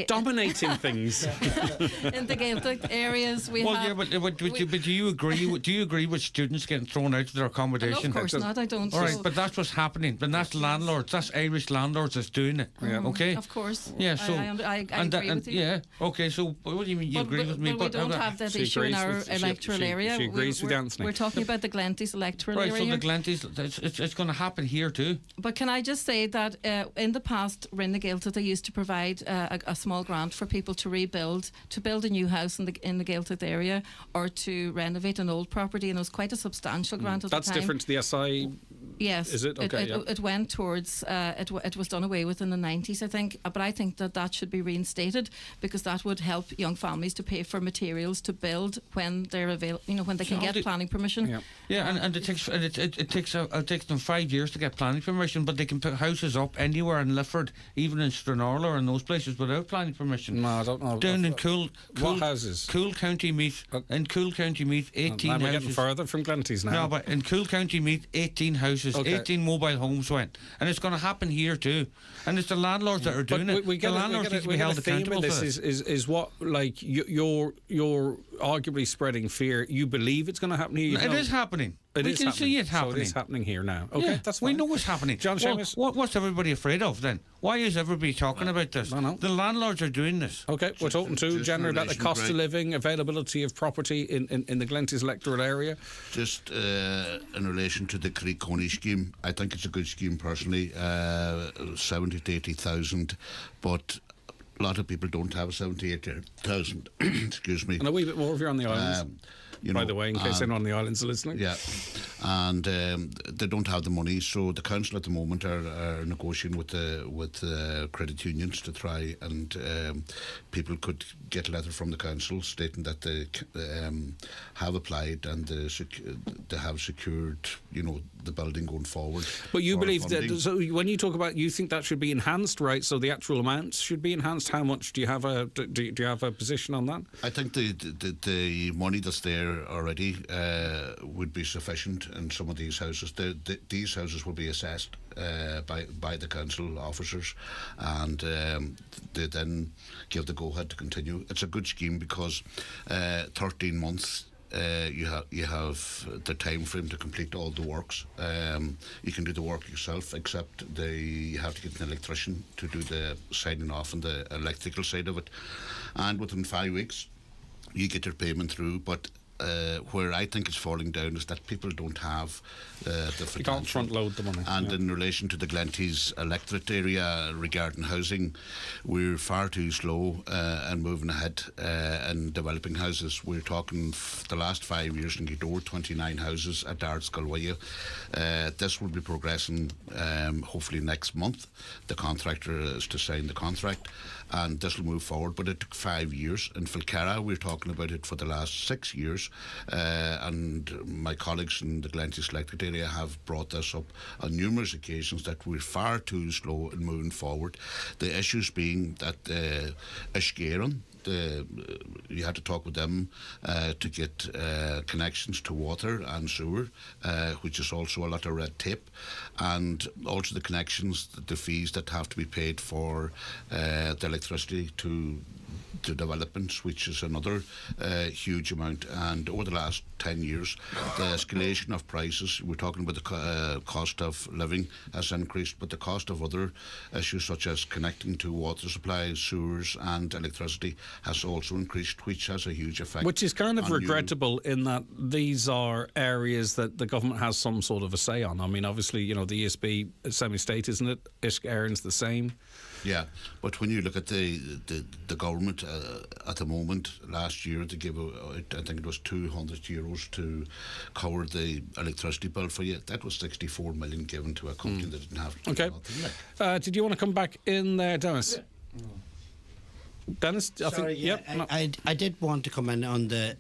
dominating things. in the Gaeltacht areas we Well, have. yeah, but do you agree? Do you agree with students getting thrown out of their accommodation? No, of course not, I don't. All right, So- but that's what's happening. But that's landlords. That's Irish landlords that's doing it. Okay. Of course. Yeah. So I agree with you. Yeah. Okay. So what do you mean? You agree with me? But we don't have that issue in our electoral area. She agrees with Anthony. We're talking about the Glenties electoral Right. area. So the Glenties, it's going to happen here too. But can I just say that in the past, Rinne Gaeltacht, they used to provide a small grant for people to rebuild, to build a new house in the Gaeltacht area, or to renovate an old property, and it was quite a substantial grant at the time. That's different to the SI. Yes. Is it? Okay. It went towards, it was done away with in the 90s, I think. But I think that should be reinstated, because that would help young families to pay for materials to build when they're available, when they can get planning permission. Yeah, and it takes them 5 years to get planning permission, but they can put houses up anywhere in Lifford, even in Stranorla and those places, without planning permission. No, I don't know. Down in Cool houses? Cool County Meath. In Cool County Meath, 18 We're houses. getting further from Glenties now. No, but in Cool County Meath, 18 houses, Okay. 18 mobile homes went, and it's going to happen here too. And it's the landlords that are doing it. We The landlords need to be held accountable for this. this. Is what, like, you're arguably spreading fear. You believe it's going to happen here. It is happening. We can see it happening. So it is happening here now. Okay, Yeah, that's fine. we know what's happening. John Well, Sheamuis. what's everybody afraid of then? Why is everybody talking about this? The landlords are doing this. Okay, we're talking to generally about the relation, cost Greg. of living, availability of property in the Glenties electoral area. Just in relation to the Creek Coney scheme, I think it's a good scheme personally, 70 to 80,000, but a lot of people don't have 78,000. Excuse me. And a wee bit more if you're on the islands. By the way, in case anyone on the islands are listening. Yeah, and they don't have the money, so the council at the moment are negotiating with the credit unions to try and people could get a letter from the council stating that they have applied and they have secured, the building going forward. But you believe funding. that, so when you talk about, you think that should be enhanced, right? So the actual amounts should be enhanced. How much do you have do you have a position on that? I think the money that's there already would be sufficient in some of these houses. These houses will be assessed by the council officers, and they then give the go-ahead to continue. It's a good scheme because 13 months. You have the time frame to complete all the works. You can do the work yourself, except you have to get an electrician to do the signing off on the electrical side of it. And within 5 weeks, you get your payment through. But where I think it's falling down is that people don't have the You can't front load the money. And in relation to the Glenties electorate area regarding housing, we're far too slow in moving ahead in developing houses. We're talking the last 5 years in Gidor, 29 houses at Darts Galway. This will be progressing hopefully next month. The contractor is to sign the contract, and this will move forward, but it took 5 years. In Filcara, we're talking about it for the last 6 years, and my colleagues in the Glenties electorate area have brought this up on numerous occasions that we're far too slow in moving forward. The issues being that Ishgeran, you had to talk with them to get connections to water and sewer, which is also a lot of red tape, and also the connections, the fees that have to be paid for the electricity to developments, which is another huge amount. And over the last 10 years, the escalation of prices, we're talking about the cost of living has increased, but the cost of other issues such as connecting to water supplies, sewers and electricity has also increased, which has a huge effect. Which is kind of regrettable in that these are areas that the government has some sort of a say on. I mean, obviously, you know, the ESB semi-state, isn't it? Ishgeran's the same. Yeah, but when you look at the government at the moment, last year they gave I think it was €200 to cover the electricity bill for you. That was 64 million given to a company that didn't have to do nothing. Did you want to come back in there, Dennis? Dennis, I Sorry, think. Yeah, I did want to come in on the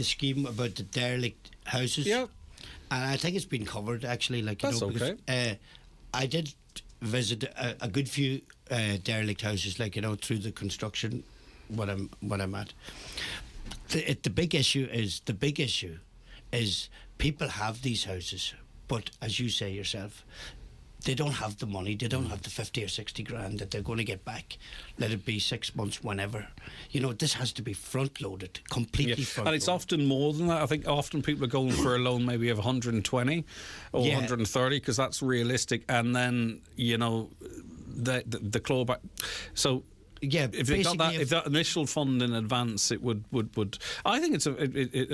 scheme about the derelict houses. Yeah, and I think it's been covered actually. Like, that's because, I did visit a good few derelict houses, like, you know, through the construction when I'm at. The big issue is people have these houses, but as you say yourself, they don't have the money. They don't have the 50 or 60 grand that they're going to get back. Let it be 6 months, whenever. You know, this has to be front-loaded, completely front-loaded. And it's often more than that. I think often people are going for a loan maybe of 120 or 130 because that's realistic. And then, you know, the clawback. So yeah, if that initial fund in advance, it would. I think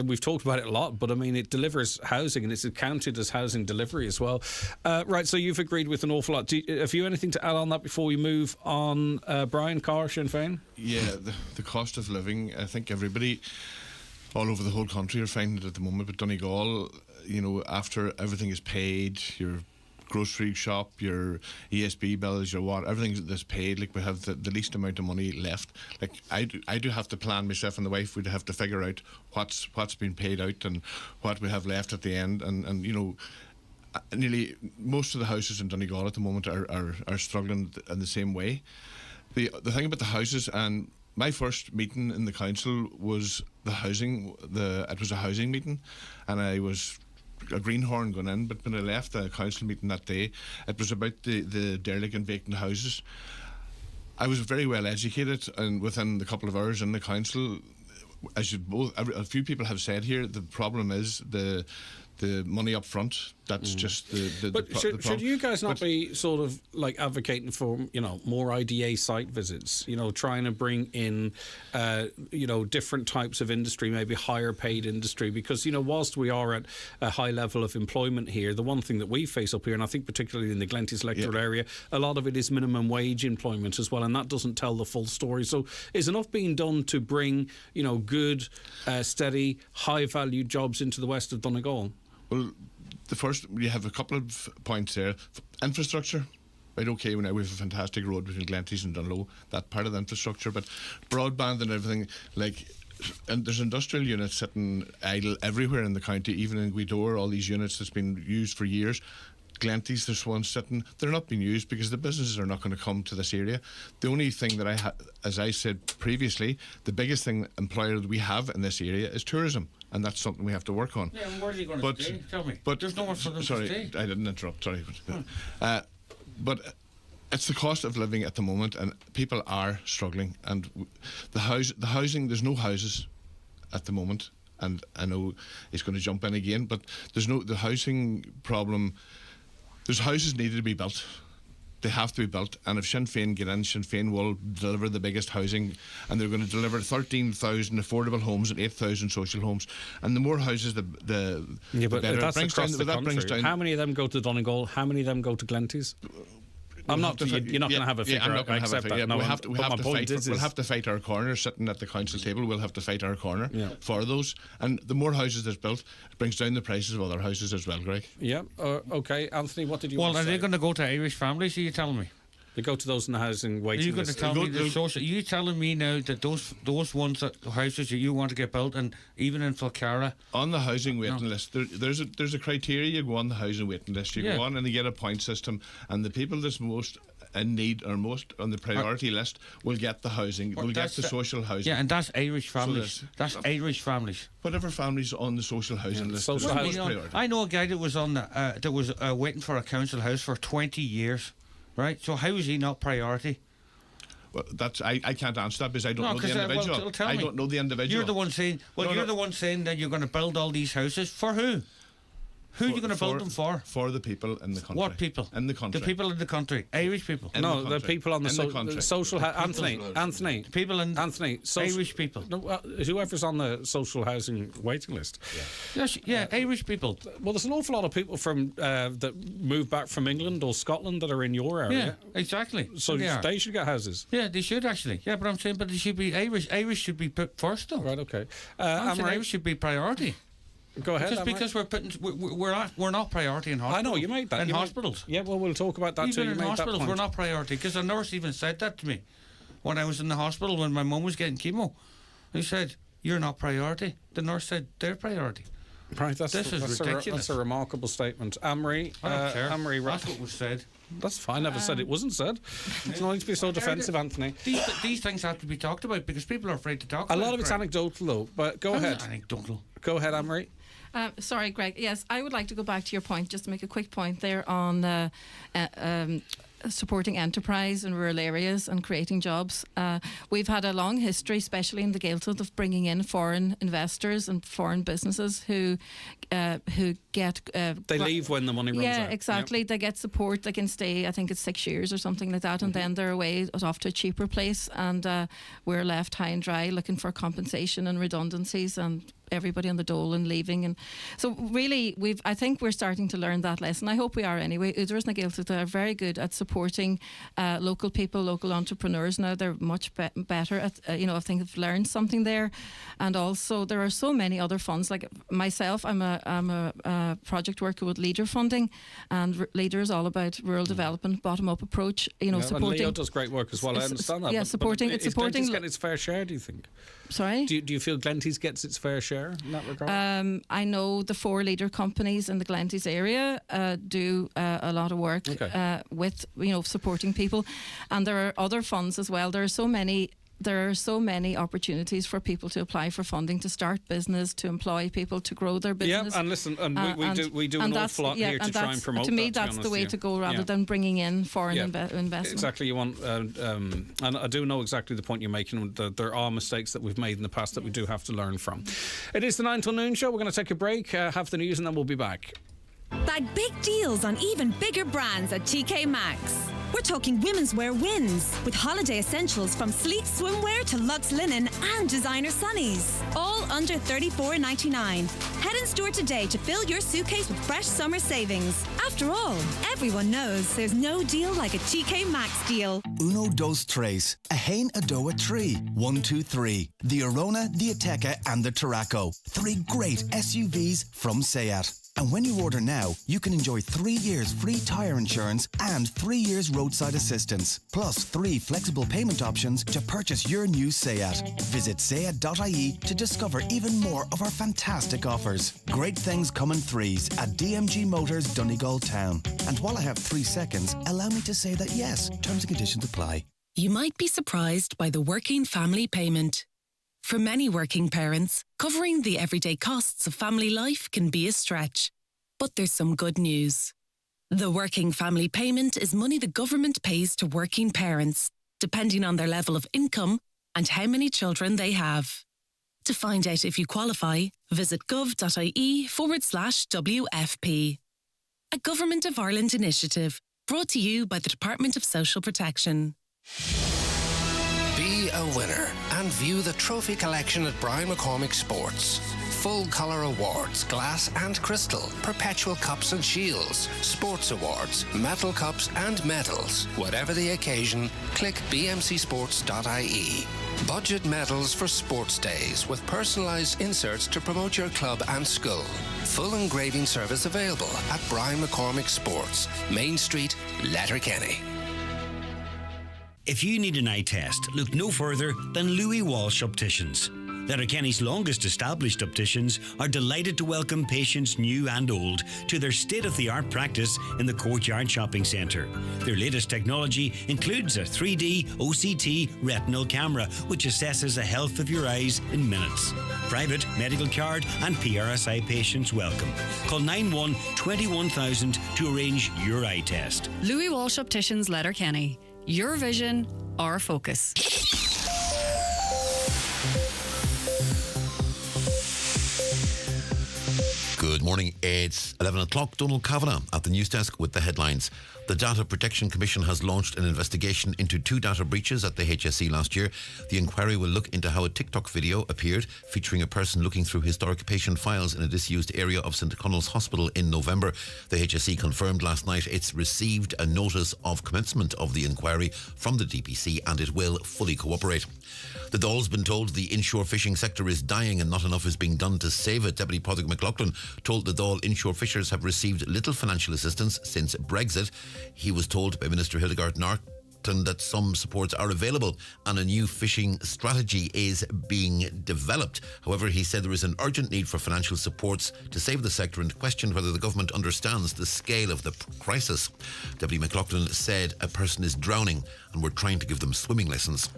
we've talked about it a lot, but I mean, it delivers housing and it's counted as housing delivery as well. Right, so you've agreed with an awful lot. Have you anything to add on that before we move on? Brian Carr, Sinn Féin? Yeah, the cost of living, I think everybody all over the whole country are finding it at the moment, but Donegal, you know, after everything is paid, your grocery shop, your ESB bills, your water, everything that's paid, like we have the least amount of money left. Like I do have to plan, myself and the wife, we'd have to figure out what's been paid out and what we have left at the end, and you know, nearly most of the houses in Donegal at the moment are struggling in the same way. The thing about the houses, and my first meeting in the council was it was a housing meeting, and I was a greenhorn going in, but when I left the council meeting that day, it was about the derelict and vacant houses. I was very well educated, and within the couple of hours in the council, as a few people have said here, the problem is the money up front. That's just the But should you guys not be sort of like advocating for, you know, more IDA site visits, you know, trying to bring in, you know, different types of industry, maybe higher paid industry? Because, you know, whilst we are at a high level of employment here, the one thing that we face up here, and I think particularly in the Glenties electorate area, a lot of it is minimum wage employment as well, and that doesn't tell the full story. So is enough being done to bring, you know, good, steady, high value jobs into the west of Donegal? Well, we have a couple of points there. Infrastructure, right, okay, we have a fantastic road between Glenties and Dunlow, that part of the infrastructure, but broadband and everything, like, and there's industrial units sitting idle everywhere in the county, even in Gweedore, all these units that's been used for years. Glenties, there's one sitting, they're not being used because the businesses are not going to come to this area. The only thing that as I said previously, the biggest thing employer that we have in this area is tourism, and that's something we have to work on. Yeah, and where are you going to stay? Tell me. But there's nowhere for them to sorry, stay. I didn't interrupt, sorry. But it's the cost of living at the moment, and people are struggling, and the housing, there's no houses at the moment, and I know he's going to jump in again, but the housing problem. There's houses needed to be built. They have to be built, and if Sinn Féin get in, Sinn Féin will deliver the biggest housing, and they're going to deliver 13,000 affordable homes and 8,000 social homes. And the more houses, the better. That's across the that brings country. down. How many of them go to Donegal? How many of them go to Glenties? I'm not. You're not going to have a figure. I'm not going to have a figure. No, we'll have to fight our corner. Sitting at the council table, we'll have to fight our corner for those. And the more houses there's built, it brings down the prices of other houses as well, Greg. Yeah. Okay, Anthony, what did you? Well, want to say? they going to go to Irish families? Are you telling me? They go to those in the housing waiting Are you going list. to tell me the social? Are you telling me now that those ones houses that you want to get built, and even in Falcara on the housing waiting list, there's a criteria. You go on the housing waiting list. You go on and you get a point system, and the people that's most in need or most on the priority list will get the housing. Will get the social housing. Yeah, and that's Irish families. So that's Irish families. Whatever families on the social housing list. Social housing. I know a guy that was on that was waiting for a council house for 20 years. Right, so how is he not priority? Well, I can't answer that because I don't know the individual. I don't know the individual. You're the one saying. Well, you're the one saying that you're going to build all these houses for who? Who are you going to build them for? For the people in the country. What people? In the country. The people in the country. Irish people. No, the people on the social housing. Anthony. People in Anthony. Irish people. No, whoever's on the social housing waiting list. Yeah, Irish people. Well, there's an awful lot of people from that move back from England or Scotland that are in your area. Yeah, exactly. So they should get houses. Yeah, they should actually. Yeah, but I'm saying, but they should be Irish. Irish should be put first, though. Right. Okay. Irish should be priority. Go ahead. Just because we're not priority in hospitals. I know you made that in hospitals. Yeah, well, we'll talk about that even too. In hospitals, we're not priority because a nurse even said that to me when I was in the hospital when my mum was getting chemo. He said, "You're not priority." The nurse said, "They're priority." Right. This is ridiculous. That's a remarkable statement, Anne-Marie. I don't care. Anne-Marie, that's what was said. That's fine. Never said it wasn't said. It's not to be so defensive, Anthony. These things have to be talked about because people are afraid to talk about it. A lot of it's anecdotal, though. But go ahead. Anecdotal. Go ahead, Anne-Marie. Sorry, Greg. Yes, I would like to go back to your point, just to make a quick point there on supporting enterprise in rural areas and creating jobs. We've had a long history, especially in the Gaeltacht, of bringing in foreign investors and foreign businesses who get... they leave when the money runs out. Yeah, exactly. Yep. They get support. They can stay, I think it's 6 years or something like that, and then they're away off to a cheaper place, and we're left high and dry looking for compensation and redundancies and everybody on the dole and leaving. And so really I think we're starting to learn that lesson. I hope we are anyway. Udras na Gaeltacht are very good at supporting local people, local entrepreneurs now. They're much better at I think they've learned something there. And also there are so many other funds, like myself, I'm a project worker with Leader funding, and Leader is all about rural development, bottom up approach, supporting. And Leo does great work as well. I understand that. Yeah, supporting. Is Glenties getting its fair share, do you think? Sorry? Do you feel Glenties gets its fair share in that regard? I know the 4 Leader companies in the Glenties area do a lot of work with supporting people, and there are other funds as well. There are so many opportunities for people to apply for funding, to start business, to employ people, to grow their business. Yeah, and listen, we do an awful lot here to try and promote that. To me, that's the way to go, rather than bringing in foreign investment. Exactly, you want, and I do know exactly the point you're making. There are mistakes that we've made in the past that we do have to learn from. It is the 9 till noon show. We're going to take a break, have the news, and then we'll be back. Bag big deals on even bigger brands at TK Maxx. We're talking women's wear wins, with holiday essentials from sleek swimwear to luxe linen and designer sunnies. All under $34.99. Head in store today to fill your suitcase with fresh summer savings. After all, everyone knows there's no deal like a TK Maxx deal. Uno, dos, tres. A hain, a do, a tree. 1, 2, 3. The Arona, the Ateca and the Tarraco. 3 great SUVs from Seat. And when you order now, you can enjoy 3 years free tyre insurance and 3 years roadside assistance, plus 3 flexible payment options to purchase your new Seat. Visit seat.ie to discover even more of our fantastic offers. Great things come in threes at DMG Motors Donegal Town. And while I have 3 seconds, allow me to say that yes, terms and conditions apply. You might be surprised by the working family payment. For many working parents, covering the everyday costs of family life can be a stretch. But there's some good news. The working family payment is money the government pays to working parents, depending on their level of income and how many children they have. To find out if you qualify, visit gov.ie/WFP. A Government of Ireland initiative Brought to you by the Department of Social Protection. Be a winner and view the trophy collection at Brian McCormick Sports. Full colour awards, glass and crystal, perpetual cups and shields, sports awards, metal cups and medals. Whatever the occasion, click bmcsports.ie. Budget medals for sports days with personalised inserts to promote your club and school. Full engraving service available at Brian McCormick Sports, Main Street, Letterkenny. If you need an eye test, look no further than Louis Walsh Opticians. Letterkenny's longest established opticians are delighted to welcome patients new and old to their state-of-the-art practice in the Courtyard Shopping Centre. Their latest technology includes a 3D OCT retinal camera, which assesses the health of your eyes in minutes. Private, medical card and PRSI patients welcome. Call 91 21000 to arrange your eye test. Louis Walsh Opticians, Letterkenny. Your vision, our focus. Good morning. It's 11 o'clock. Donald Kavanagh at the news desk with the headlines. The Data Protection Commission has launched an investigation into 2 data breaches at the HSE last year. The inquiry will look into how a TikTok video appeared featuring a person looking through historic patient files in a disused area of St Connell's Hospital in November. The HSE confirmed last night it's received a notice of commencement of the inquiry from the DPC and it will fully cooperate. The Dáil's been told the inshore fishing sector is dying and not enough is being done to save it. Deputy Padraig McLaughlin told the Dáil inshore fishers have received little financial assistance since Brexit. He was told by Minister Hildegard Norton that some supports are available and a new fishing strategy is being developed. However, he said there is an urgent need for financial supports to save the sector and questioned whether the government understands the scale of the crisis. Deputy McLaughlin said a person is drowning and we're trying to give them swimming lessons.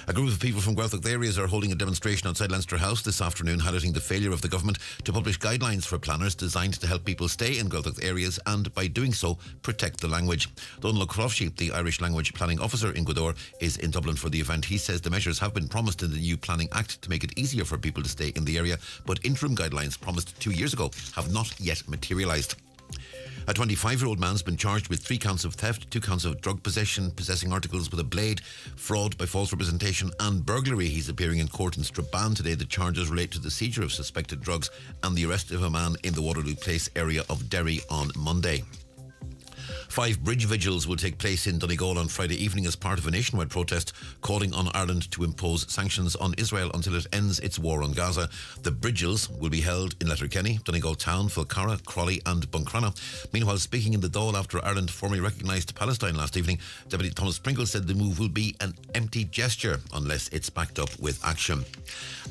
A group of people from Gaeltacht areas are holding a demonstration outside Leinster House this afternoon, highlighting the failure of the government to publish guidelines for planners designed to help people stay in Gaeltacht areas and, by doing so, protect the language. Donal Crofshe, the Irish Language Planning Officer in Gweedore, is in Dublin for the event. He says the measures have been promised in the new Planning Act to make it easier for people to stay in the area, but interim guidelines promised 2 years ago have not yet materialised. A 25-year-old man's been charged with 3 counts of theft, 2 counts of drug possession, possessing articles with a blade, fraud by false representation and burglary. He's appearing in court in Strabane today. The charges relate to the seizure of suspected drugs and the arrest of a man in the Waterloo Place area of Derry on Monday. 5 bridge vigils will take place in Donegal on Friday evening as part of a nationwide protest calling on Ireland to impose sanctions on Israel until it ends its war on Gaza. The vigils will be held in Letterkenny, Donegal Town, Falcarra, Crawley and Buncrana. Meanwhile, speaking in the Dáil after Ireland formally recognised Palestine last evening, Deputy Thomas Pringle said the move will be an empty gesture unless it's backed up with action.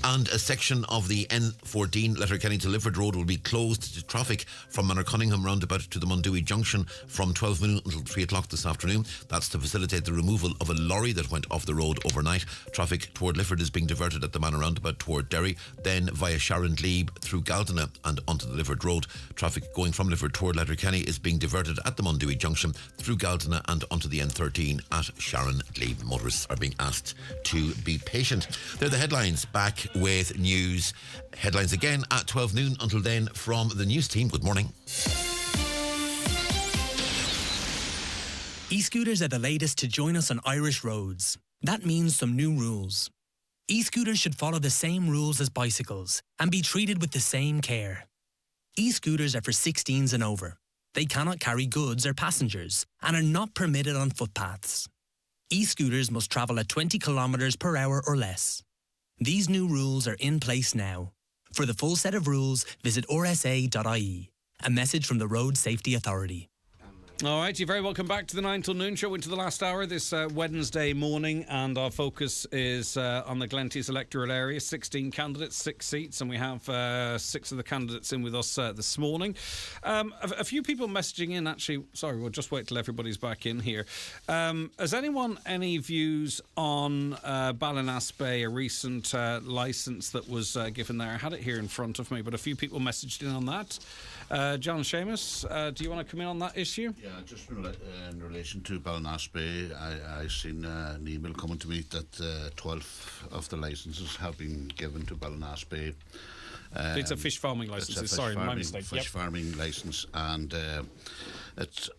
And a section of the N14 Letterkenny to Lifford Road will be closed to traffic from Manor Cunningham roundabout to the Mundui Junction from 12 noon until 3 o'clock this afternoon. That's to facilitate the removal of a lorry that went off the road overnight. Traffic toward Lifford is being diverted at the Manor roundabout toward Derry, then via Sharon Glebe through Galdana and onto the Lifford Road. Traffic going from Lifford toward Letterkenny is being diverted at the Mundui Junction through Galdana and onto the N13 at Sharon Glebe. Motorists are being asked to be patient. They're the headlines. Back with news. Headlines again at 12 noon. Until then, from the news team, good morning. E-scooters are the latest to join us on Irish roads. That means some new rules. E-scooters should follow the same rules as bicycles and be treated with the same care. E-scooters are for 16s and over. They cannot carry goods or passengers and are not permitted on footpaths. E-scooters must travel at 20 kilometres per hour or less. These new rules are in place now. For the full set of rules, visit rsa.ie. A message from the Road Safety Authority. All right, you're very welcome back to the 9 till noon show into the last hour this Wednesday morning, and our focus is on the Glenties electoral area. 16 candidates, 6 seats, and we have 6 of the candidates in with us this morning. A few people messaging in, actually. Sorry, we'll just wait till everybody's back in here. Has anyone any views on Ballinasbay, a recent licence that was given there? I had it here in front of me, but a few people messaged in on that. John Sheamuis, do you want to come in on that issue? Yeah, just in relation to Ballinasbay, I seen an email coming to me that 12 of the licences have been given to Ballinasbay. It's a fish farming licence. Sorry, my mistake. Fish farming licence, and it's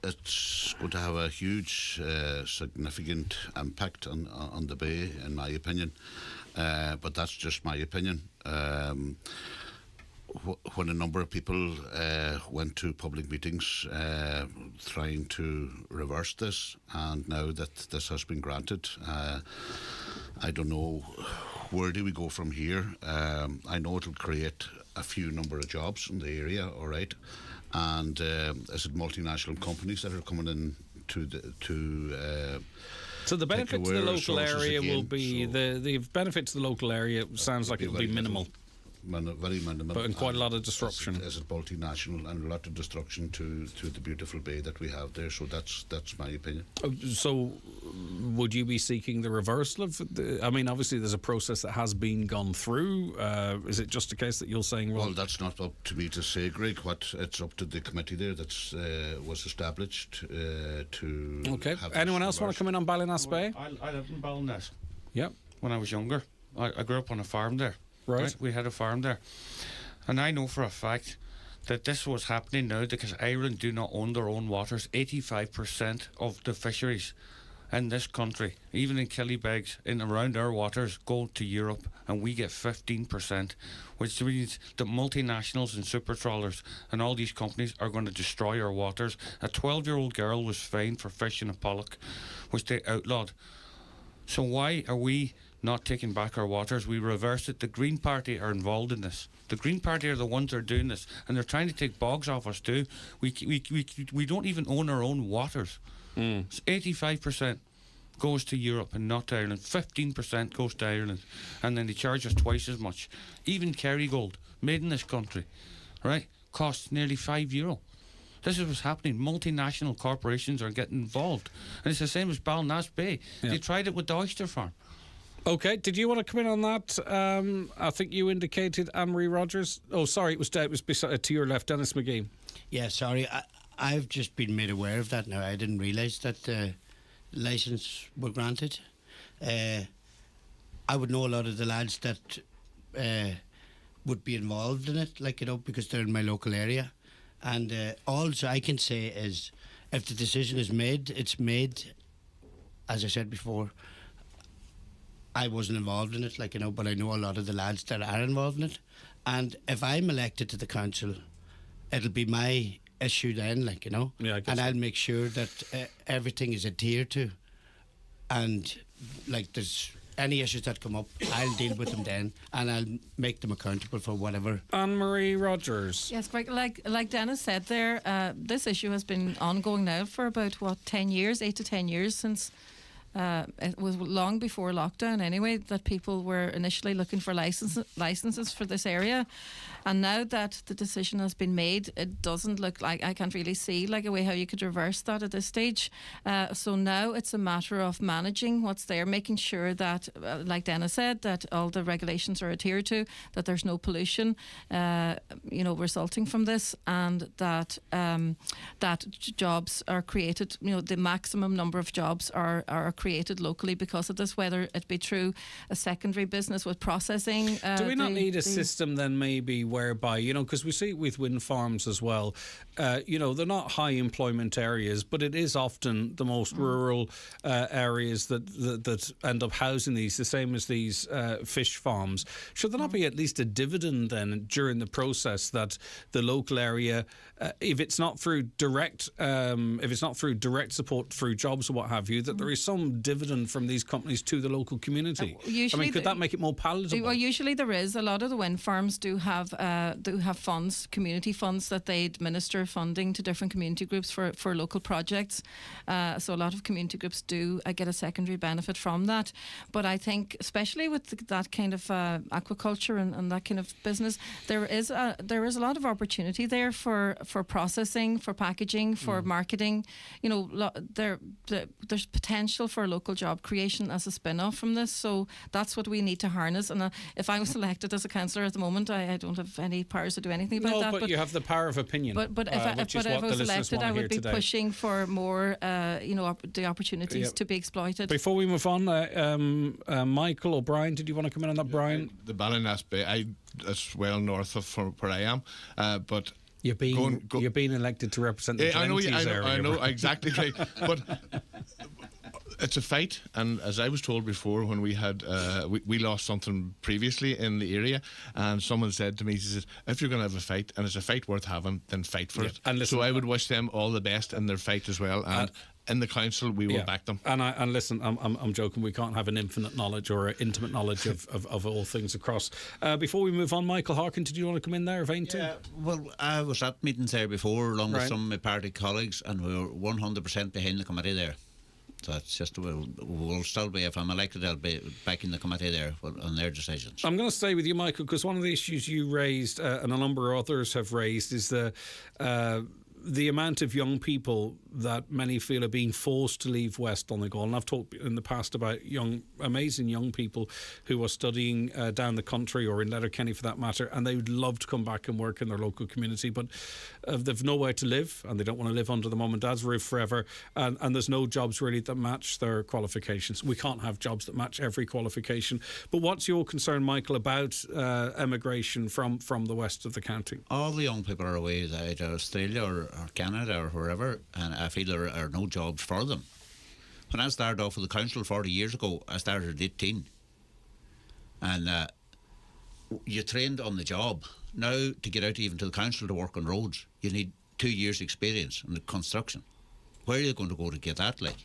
going to have a huge, significant impact on the bay, in my opinion. But that's just my opinion. When a number of people went to public meetings trying to reverse this, and now that this has been granted, I don't know where do we go from here. I know it'll create a few number of jobs in the area, all right, and is it multinational companies that are coming in so the benefit to the local area again, will be the benefit to the local area sounds like it will be minimal. Very minimal, but in quite a lot of disruption. Is it multinational and a lot of destruction to the beautiful bay that we have there? So that's my opinion. So, would you be seeking the reversal of? I mean, obviously, there's a process that has been gone through. Is it just a case that you're saying? Well, that's not up to me to say, Greg. It's up to the committee there that was established to. Okay. Anyone else want to come in on Ballynass Bay? I lived in Ballynass. Yep. When I was younger, I grew up on a farm there. Right. We had a farm there. And I know for a fact that this was happening now because Ireland do not own their own waters. 85% of the fisheries in this country, even in Killybegs, in around our waters, go to Europe, and we get 15%, which means the multinationals and super trawlers and all these companies are going to destroy our waters. A 12-year-old girl was fined for fishing a pollock, which they outlawed. So why are we not taking back our waters? We reverse it. The Green Party are involved in this. The Green Party are the ones that are doing this, and they're trying to take bogs off us too. We don't even own our own waters. 85% goes to Europe and not to Ireland. 15% goes to Ireland, and then they charge us twice as much. Even Kerrygold, made in this country, right, costs nearly €5. This is what's happening. Multinational corporations are getting involved, and it's the same as Ballynass Bay. They tried it with the oyster farm. Okay, did you want to come in on that? I think you indicated Anne-Marie Rodgers. Oh, sorry, it was beside, to your left, Dennis McGee. Yeah, sorry, I've just been made aware of that now. I didn't realise that the licence were granted. I would know a lot of the lads that would be involved in it, like, you know, because they're in my local area. And all I can say is, if the decision is made, it's made, as I said before. I wasn't involved in it, like, you know, but I know a lot of the lads that are involved in it. And if I'm elected to the council, it'll be my issue then, like, you know. Yeah, I guess and so. I'll make sure that everything is adhered to. And, like, there's any issues that come up, I'll deal with them then, and I'll make them accountable for whatever. Anne-Marie Rodgers. Yes, quite like Dennis said there, this issue has been ongoing now for about, 10 years, 8 to 10 years since... it was long before lockdown anyway that people were initially looking for licenses for this area, and now that the decision has been made, it doesn't look like, I can't really see like a way how you could reverse that at this stage. So now it's a matter of managing what's there, making sure that, like Dennis said, that all the regulations are adhered to, that there's no pollution resulting from this, and that that jobs are created, the maximum number of jobs are created locally because of this, whether it be through a secondary business with processing. Do we not need a system then maybe whereby, because we see it with wind farms as well, they're not high employment areas, but it is often the most rural areas that end up housing these, the same as these fish farms. Should there not be at least a dividend then during the process that the local area, if it's not through direct support through jobs or what have you, that there is some dividend from these companies to the local community? Could that make it more palatable? Well, usually there is. A lot of the wind farms do have funds, community funds, that they administer funding to different community groups for local projects. So a lot of community groups do get a secondary benefit from that. But I think, especially with that kind of aquaculture and that kind of business, there is a lot of opportunity there for processing, for packaging, for marketing. There's potential for local job creation as a spin-off from this. So that's what we need to harness. And if I was elected as a councilor at the moment, I don't have any powers to do anything about that. But you have the power of opinion. But if I was elected, I would be pushing for more, the opportunities to be exploited. Before we move on, Micheal or Brian, did you want to come in on that, Brian? The Ballynass Bay, that's well north of where I am, but You're being elected to represent the Glenties area. I know, exactly right. But it's a fight, and as I was told before, when we had we lost something previously in the area, and someone said to me, he says, if you're going to have a fight, and it's a fight worth having, then fight for it. And listen, so I would wish them all the best in their fight as well, and in the council we will back them. And listen, I'm joking, we can't have an infinite knowledge or intimate knowledge of all things across. Before we move on, Michael Harkin, did you want to come in there, Aontu? Yeah, well, I was at meetings there before along with some of my party colleagues, and we were 100% behind the committee there. So it's just, we'll still be, if I'm elected, I'll be back in the committee there on their decisions. I'm going to stay with you, Michael, because one of the issues you raised, and a number of others have raised, is the amount of young people that many feel are being forced to leave West Donegal. And I've talked in the past about amazing young people who are studying down the country or in Letterkenny for that matter, and they would love to come back and work in their local community, but they've nowhere to live, and they don't want to live under the mum and dad's roof forever, and there's no jobs really that match their qualifications. We can't have jobs that match every qualification. But what's your concern, Michael, about emigration from the west of the county? All the young people are away either Australia or Canada or wherever, and I feel there are no jobs for them. When I started off with the council 40 years ago, I started at 18, and you trained on the job. Now, to get out even to the council to work on roads, you need 2 years experience in the construction. Where are you going to go to get that, like?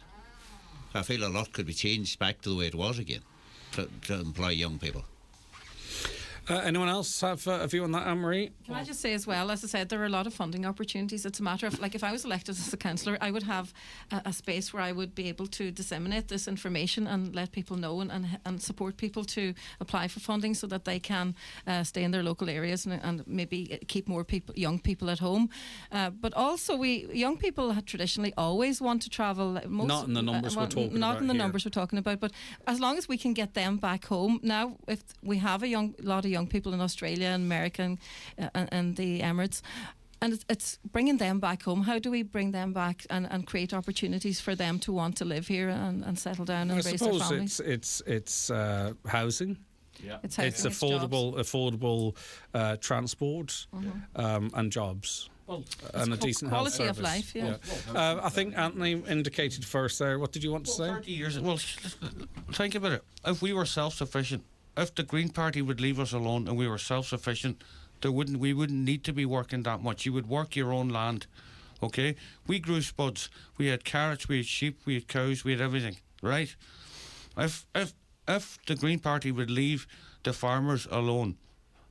I feel a lot could be changed back to the way it was again to employ young people. Anyone else have a view on that, Anne-Marie? Can I just say as well, as I said, there are a lot of funding opportunities. It's a matter of, like, if I was elected as a councillor, I would have a space where I would be able to disseminate this information and let people know and support people to apply for funding so that they can stay in their local areas and maybe keep more young people at home. But also, young people have traditionally always want to travel. Not in the numbers we're talking about. Not in the numbers we're talking about, but as long as we can get them back home. Now, if we have a lot of young people in Australia and America and the Emirates, and it's bringing them back home. How do we bring them back and create opportunities for them to want to live here and settle down and raise their families? It's housing. Yeah. It's affordable transport and jobs. Well, and a decent health quality service. of life, yeah. I think Anthony indicated first there. What did you want to say? 30 years. Well, think about it. If we were self-sufficient, if the Green Party would leave us alone and we were self-sufficient, we wouldn't need to be working that much. You would work your own land, okay? We grew spuds. We had carrots, we had sheep, we had cows, we had everything, right? If the Green Party would leave the farmers alone,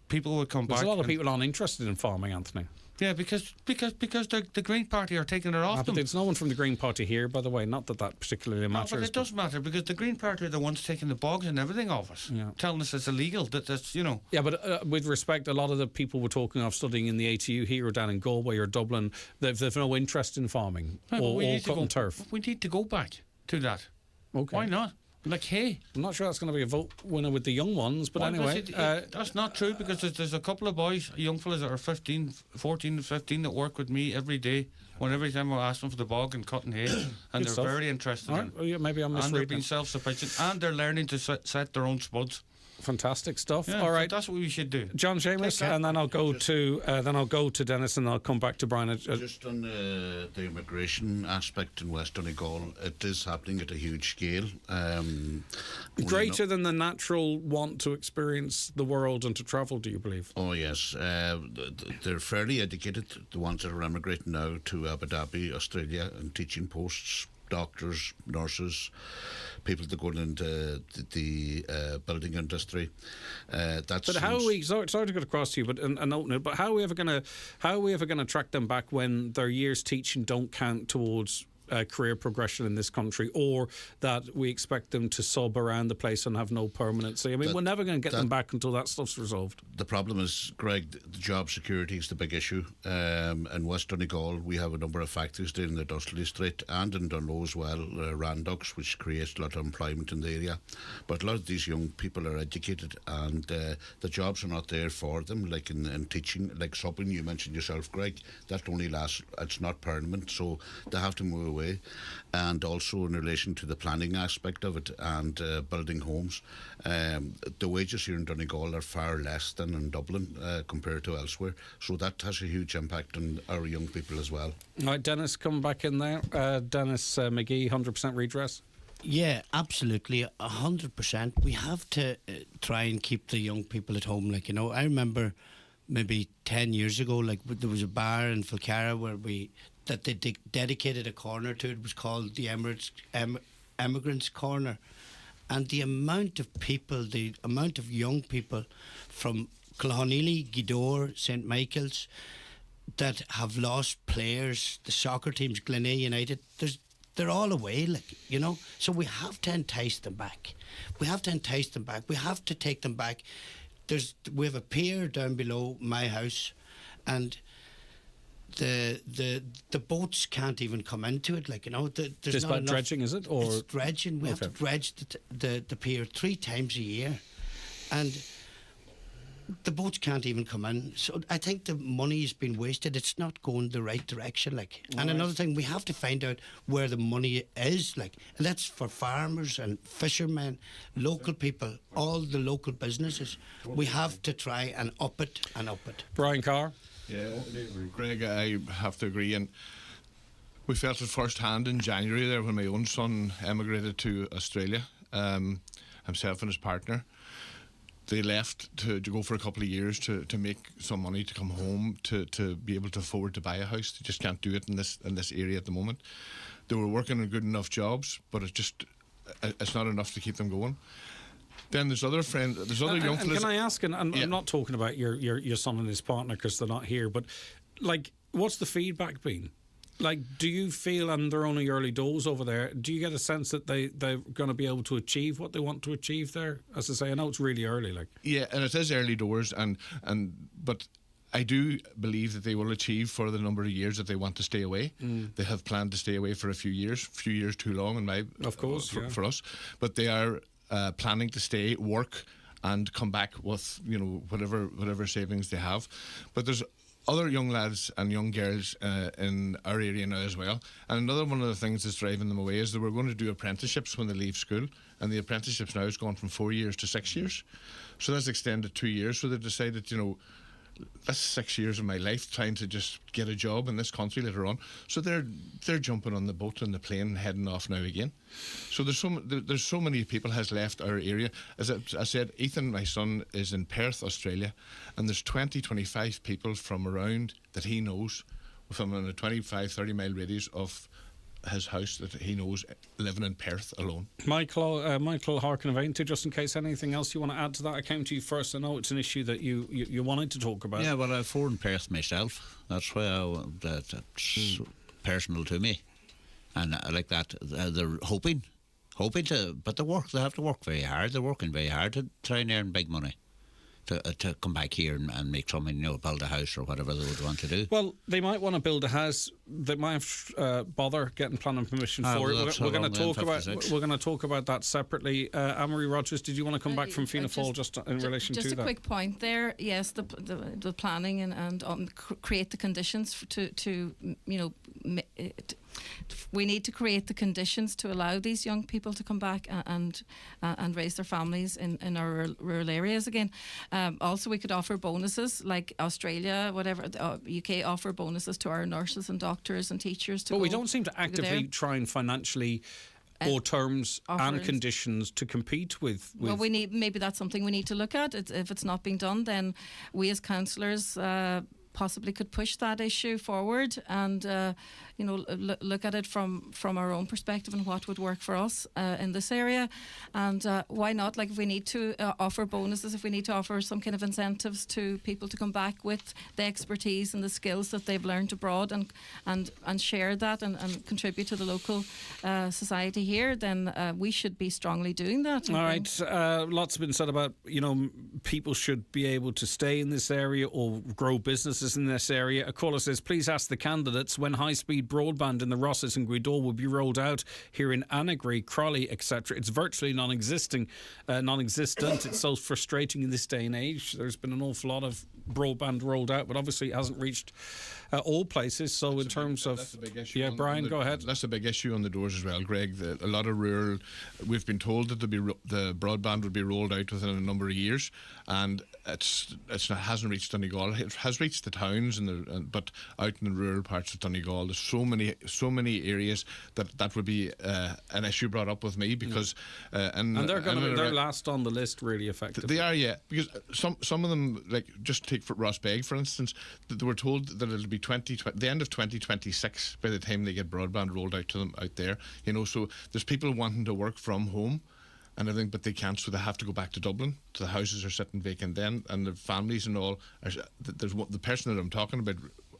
people would come back. There's a lot of people aren't interested in farming, Anthony. Yeah, because the Green Party are taking it off them. But there's no one from the Green Party here, by the way. Not that particularly matters. No, but it does matter, because the Green Party are the ones taking the bogs and everything off us, telling us it's illegal. That's Yeah, but with respect, a lot of the people we're talking of studying in the ATU here or down in Galway or Dublin, they've no interest in farming or cutting turf. We need to go back to that. Okay. Why not? Like, hey, I'm not sure that's going to be a vote winner with the young ones, but anyway. That's not true, because there's a couple of boys, young fellas that are 14 and 15 that work with me every day. Every time I ask them for the bog and cutting hay, and they're very interested in it. Well, yeah, maybe I'm misreading. And they're being self-sufficient, and they're learning to set their own spuds. Fantastic stuff. Yeah, all right, that's what we should do. John Sheamuis, and then I'll go to Dennis, and I'll come back to Brian. Just on the immigration aspect in West Donegal, it is happening at a huge scale. Greater than the natural want to experience the world and to travel, do you believe? Oh yes, they're fairly educated, the ones that are emigrating now to Abu Dhabi, Australia, and teaching posts. Doctors, nurses, people that go into the building industry. But how are we? Sorry to get across to you, but how are we ever going to track them back when their years teaching don't count towards career progression in this country, or that we expect them to sob around the place and have no permanency? I mean, we're never going to get them back until that stuff's resolved. The problem is, Greg, the job security is the big issue. In West Donegal, we have a number of factories there in the industrial estate and in Dunlo as well, Randox, which creates a lot of employment in the area. But a lot of these young people are educated, and the jobs are not there for them, like in teaching, like subbing, you mentioned yourself, Greg. That only lasts, it's not permanent, so they have to move away, and also in relation to the planning aspect of it and building homes. The wages here in Donegal are far less than in Dublin compared to elsewhere, so that has a huge impact on our young people as well. All right, Dennis, come back in there. Dennis McGee, 100% redress. Yeah, absolutely, 100%. We have to try and keep the young people at home. Like, you know, I remember maybe 10 years ago, like there was a bar in Falcara where they dedicated a corner to. It was called the Emigrants Corner, and the amount of people, the amount of young people from Cloughaneely, Gweedore, St Michael's that have lost players, the soccer teams, Glenties United, they're all away, like, you know. So we have to entice them back. We have to entice them back. We have to take them back. We have a pier down below my house, and the boats can't even come into it. Like, you know, there's Just not about enough. dredging, is it? Or it's dredging. We have to dredge the pier 3 times a year, and the boats can't even come in. So I think the money's been wasted. It's not going the right direction. Like, and another thing, we have to find out where the money is. Like, and that's for farmers and fishermen, local people, all the local businesses. We have to try and up it and up it. Brian Carr. Yeah, Greg, I have to agree. And we felt it firsthand in January there when my own son emigrated to Australia, himself and his partner. They left to go for a couple of years to make some money to come home to be able to afford to buy a house. They just can't do it in this area at the moment. They were working on good enough jobs, but it's not enough to keep them going. Then there's other young fellas. And can I ask, and I'm not talking about your son and his partner because they're not here, but like, what's the feedback been? Like, do you feel, and they're only early doors over there, do you get a sense that they're going to be able to achieve what they want to achieve there? As I say, I know it's really early. Like, yeah, and it is early doors, but I do believe that they will achieve for the number of years that they want to stay away. They have planned to stay away for a few years too long, for us. But they are planning to stay, work, and come back with, you know, whatever savings they have. But there's other young lads and young girls in our area now as well. And another one of the things that's driving them away is that we're going to do apprenticeships when they leave school. And the apprenticeships now has gone from 4 years to 6 years. So that's extended 2 years. So they've decided, you know, that's 6 years of my life trying to just get a job in this country later on. So they're jumping on the boat and the plane and heading off now again. So there's so many people has left our area. As I said, Ethan, my son, is in Perth, Australia, and there's 25 people from around that he knows within a 25-30 mile radius of his house that he knows living in Perth alone. Micheal Harkin of Aontu, just in case anything else you want to add to that, I came to you first. I know it's an issue that you wanted to talk about. Yeah, well, I've 4 in Perth myself. That's why that's personal to me. And like that, they're hoping to, but they have to work very hard. They're working very hard to try and earn big money to come back here and make something, you know, build a house or whatever they would want to do. Well, they might want to build a house. They might have bother getting planning permission for it. We're going to talk about that separately. Anne-Marie Rodgers, did you want to come back from Fianna Fáil just in relation to that? Just a quick point there. Yes, the planning and create the conditions to you know. We need to create the conditions to allow these young people to come back and raise their families in our rural areas again. Also, we could offer bonuses like Australia, whatever, UK offer bonuses to our nurses and doctors and teachers. But we don't seem to actively try and financially or terms and conditions to compete with. Well, maybe that's something we need to look at. If it's not being done, then we as councillors possibly could push that issue forward and look at it from our own perspective and what would work for us in this area. And why not, like, if we need to offer bonuses, if we need to offer some kind of incentives to people to come back with the expertise and the skills that they've learned abroad and share that and contribute to the local society here, then we should be strongly doing that. All right, lots have been said about, you know, people should be able to stay in this area or grow businesses services in this area. A caller says, please ask the candidates when high-speed broadband in the Rosses and Guidor will be rolled out here in Annagry, Crawley, etc. It's virtually non-existent. It's so frustrating in this day and age. There's been an awful lot of broadband rolled out, but obviously it hasn't reached all places. So in terms of... That's a big issue. Yeah, Brian, go ahead. That's a big issue on the doors as well, Greg. A lot of rural... We've been told that the broadband would be rolled out within a number of years, and hasn't reached Donegal. It has reached the towns, but out in the rural parts of Donegal, there's so many areas that would be an issue brought up with me because... and they're last on the list, really, effectively. They are, yeah, because some of them, like just take for Rossbeg, for instance, they were told that it'll be the end of 2026 by the time they get broadband rolled out to them out there. You know, so there's people wanting to work from home and everything, but they can't, so they have to go back to Dublin. So the houses are sitting vacant then, and the families and all. The person that I'm talking about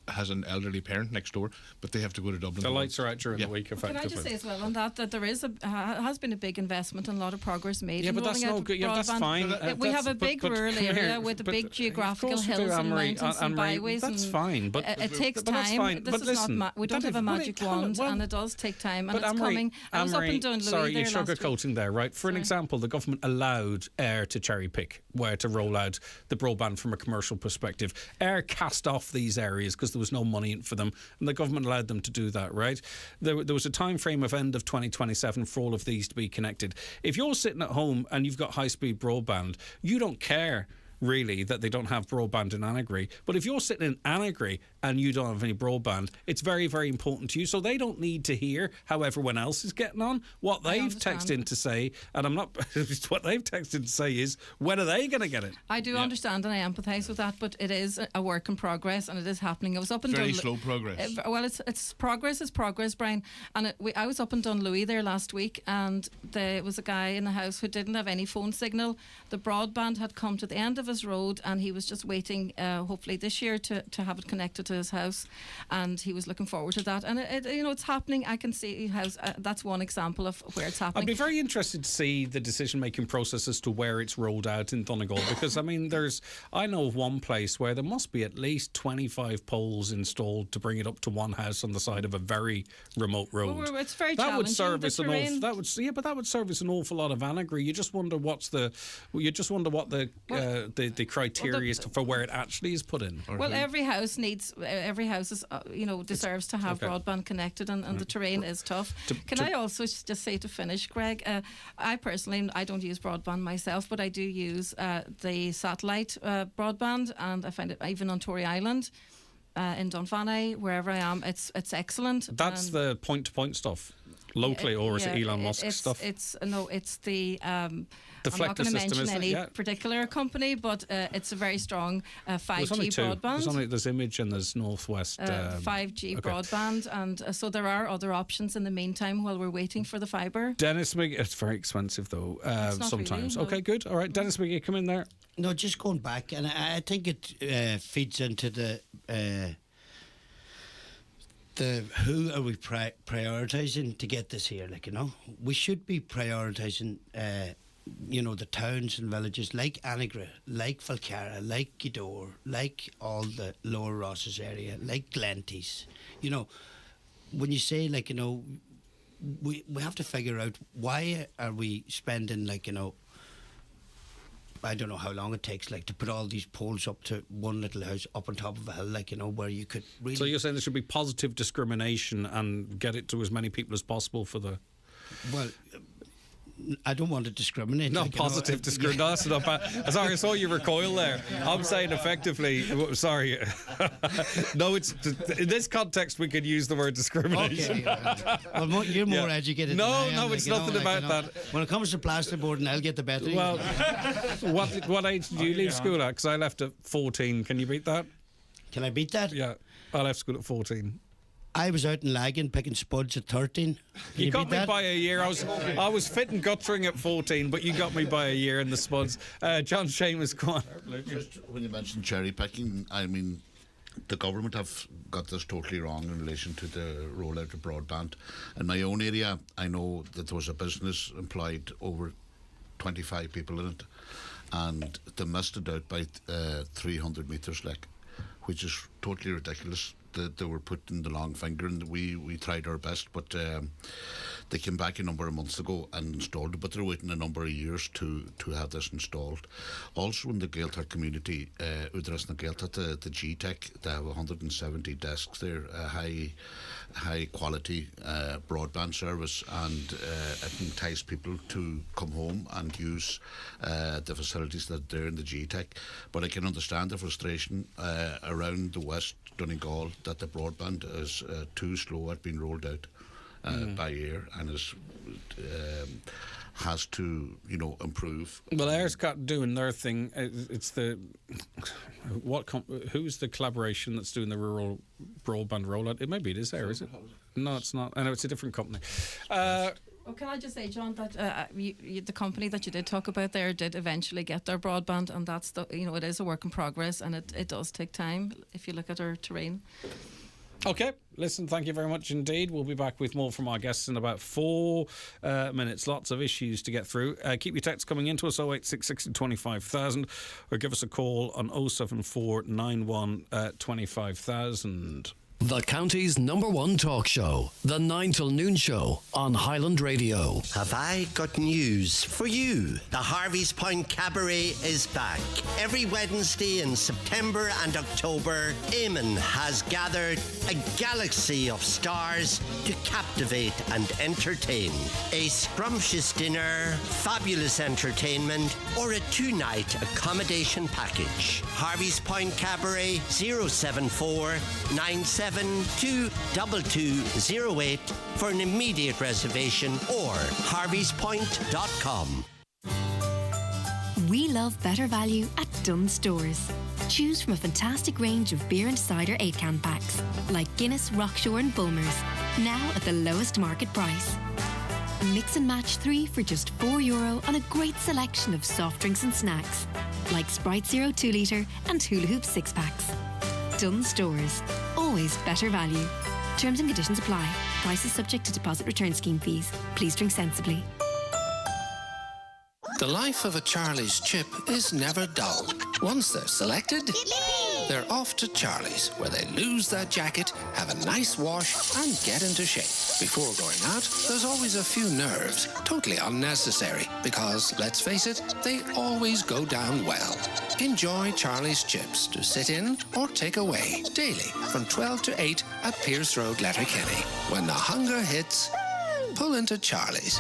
has an elderly parent next door, but they have to go to Dublin. The lights are out during the week, effectively. Can I just say as well on that there has been a big investment and a lot of progress made. Yeah, in but that's no good. Yeah, that's fine. We have a big rural area with a big geographical hills and mountains and byways. That's fine, but it takes time. That's fine. This is not. We don't have a magic wand, and it does take time, and it's coming. I was up in Dunlewy there sorry, you're sugarcoating there, right? For an example, the government allowed Air to cherry pick where to roll out the broadband from a commercial perspective. Air cast off these areas because there was no money in for them, and the government allowed them to do that, right? There was a time frame of end of 2027 for all of these to be connected. If you're sitting at home and you've got high-speed broadband, you don't care really that they don't have broadband in Annagry. But if you're sitting in Annagry and you don't have any broadband, it's very, very important to you. So they don't need to hear how everyone else is getting on. What they've texted in to say, and I'm not, what they've texted to say is, when are they going to get it? I do understand and I empathise with that, but it is a work in progress and it is happening. I was up in very slow progress. It's progress, Brian. And I was up in Dunlewy there last week, and there was a guy in the house who didn't have any phone signal. The broadband had come to the end of his road, and he was just waiting, hopefully this year, to have it connected to his house, and he was looking forward to that. And it's happening. I can see how that's one example of where it's happening. I'd be very interested to see the decision-making process as to where it's rolled out in Donegal, because I mean, I know of one place where there must be at least 25 poles installed to bring it up to one house on the side of a very remote road. Well, it's very that would challenging. service that would service an awful lot of Annagry. You just wonder what the criteria is for where it actually is put in. Well, every house is deserves to have broadband connected, and the terrain is tough. Can I also just say to finish, Greg, I personally, I don't use broadband myself, but I do use the satellite broadband, and I find it even on Tory Island, in Dunfanny, wherever I am, it's excellent. That's the point-to-point stuff locally, or is it Elon Musk stuff? It's the Deflective I'm not going to system, mention any yeah. particular company, but it's a very strong 5G broadband. There's Image and there's Northwest 5G broadband, and so there are other options in the meantime while we're waiting for the fibre. Dennis McGee, it's very expensive though, sometimes. Really, no. Okay, good. All right, Dennis McGee, come in there. No, just going back, and I think it feeds into the who are we prioritising to get this here? We should be prioritising, the towns and villages like Annagry, like Falcarra, like Guidor, like all the Lower Rosses area, like Glenties. When you say we have to figure out why are we spending I don't know how long it takes, to put all these poles up to one little house up on top of a hill, where you could really... So you're saying there should be positive discrimination and get it to as many people as possible for the... Well, I don't want to discriminate. No, positive discrimination. No, that's not bad. Sorry, I saw you recoil there. I'm saying effectively... Sorry. No, it's in this context we could use the word discrimination. Okay. Well, you're more educated than I am. No, it's nothing about that. When it comes to plasterboard, and I'll get the better. Well, what age did you leave school at? Because I left at 14. Can you beat that? Can I beat that? Yeah, I left school at 14. I was out in Lagan picking spuds at 13. You got me by a year. I was fit and guttering at 14, but you got me by a year in the spuds. John Sheamuis, go on. Just when you mentioned cherry picking, I mean, the government have got this totally wrong in relation to the rollout of broadband. In my own area, I know that there was a business employed over 25 people in it, and they missed it out by 300 metres, which is totally ridiculous that they were putting the long finger, and we tried our best, but they came back a number of months ago and installed it, but they're waiting a number of years to have this installed. Also in the Gaeltacht community, Udras na Gaeltacht, the G-Tech, they have 170 desks there, a high quality broadband service, and it entices people to come home and use the facilities that are there in the G-Tech. But I can understand the frustration around the West Donegal that the broadband is too slow at being rolled out by air, and has to improve. Well, Air's got doing their thing. It's the who's the collaboration that's doing the rural broadband rollout? Maybe it is Air, is it? No, it's not. I know it's a different company. Oh, can I just say, John, that the company that you did talk about there did eventually get their broadband, and that's it is a work in progress, and it does take time if you look at our terrain. Okay, listen, thank you very much indeed. We'll be back with more from our guests in about 4 minutes. Lots of issues to get through. Keep your texts coming into us, 0866 25,000, or give us a call on 074 91 25,000. The county's #1 talk show, the 9 till noon show on Highland Radio. Have I got news for you? The Harvey's Point Cabaret is back. Every Wednesday in September and October, Eamon has gathered a galaxy of stars to captivate and entertain. A scrumptious dinner, fabulous entertainment, or a 2-night accommodation package. Harvey's Point Cabaret, 074 9722208 for an immediate reservation, or harveyspoint.com. We love better value at Dunnes Stores. Choose from a fantastic range of beer and cider 8-can packs, like Guinness, Rockshore and Bulmers, now at the lowest market price. Mix and match 3 for just €4 on a great selection of soft drinks and snacks, like Sprite Zero 2 litre and Hula Hoop 6-packs. Dunnes Stores. Always better value. Terms and conditions apply. Prices subject to deposit return scheme fees. Please drink sensibly. The life of a Charlie's chip is never dull. Once they're selected, they're off to Charlie's, where they lose that jacket, have a nice wash, and get into shape. Before going out, there's always a few nerves, totally unnecessary, because, let's face it, they always go down well. Enjoy Charlie's chips to sit in or take away daily from 12 to 8 at Pierce Road, Letterkenny. When the hunger hits, pull into Charlie's.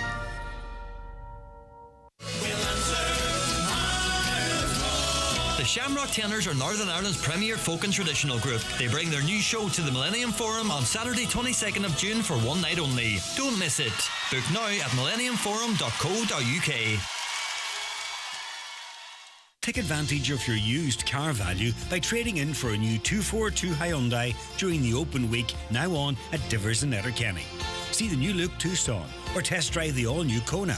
The Shamrock Tenors are Northern Ireland's premier folk and traditional group. They bring their new show to the Millennium Forum on Saturday 22nd of June for one night only. Don't miss it. Book now at millenniumforum.co.uk. Take advantage of your used car value by trading in for a new 242 Hyundai during the open week now on at Divers in Letterkenny. See the new look Tucson or test drive the all-new Kona.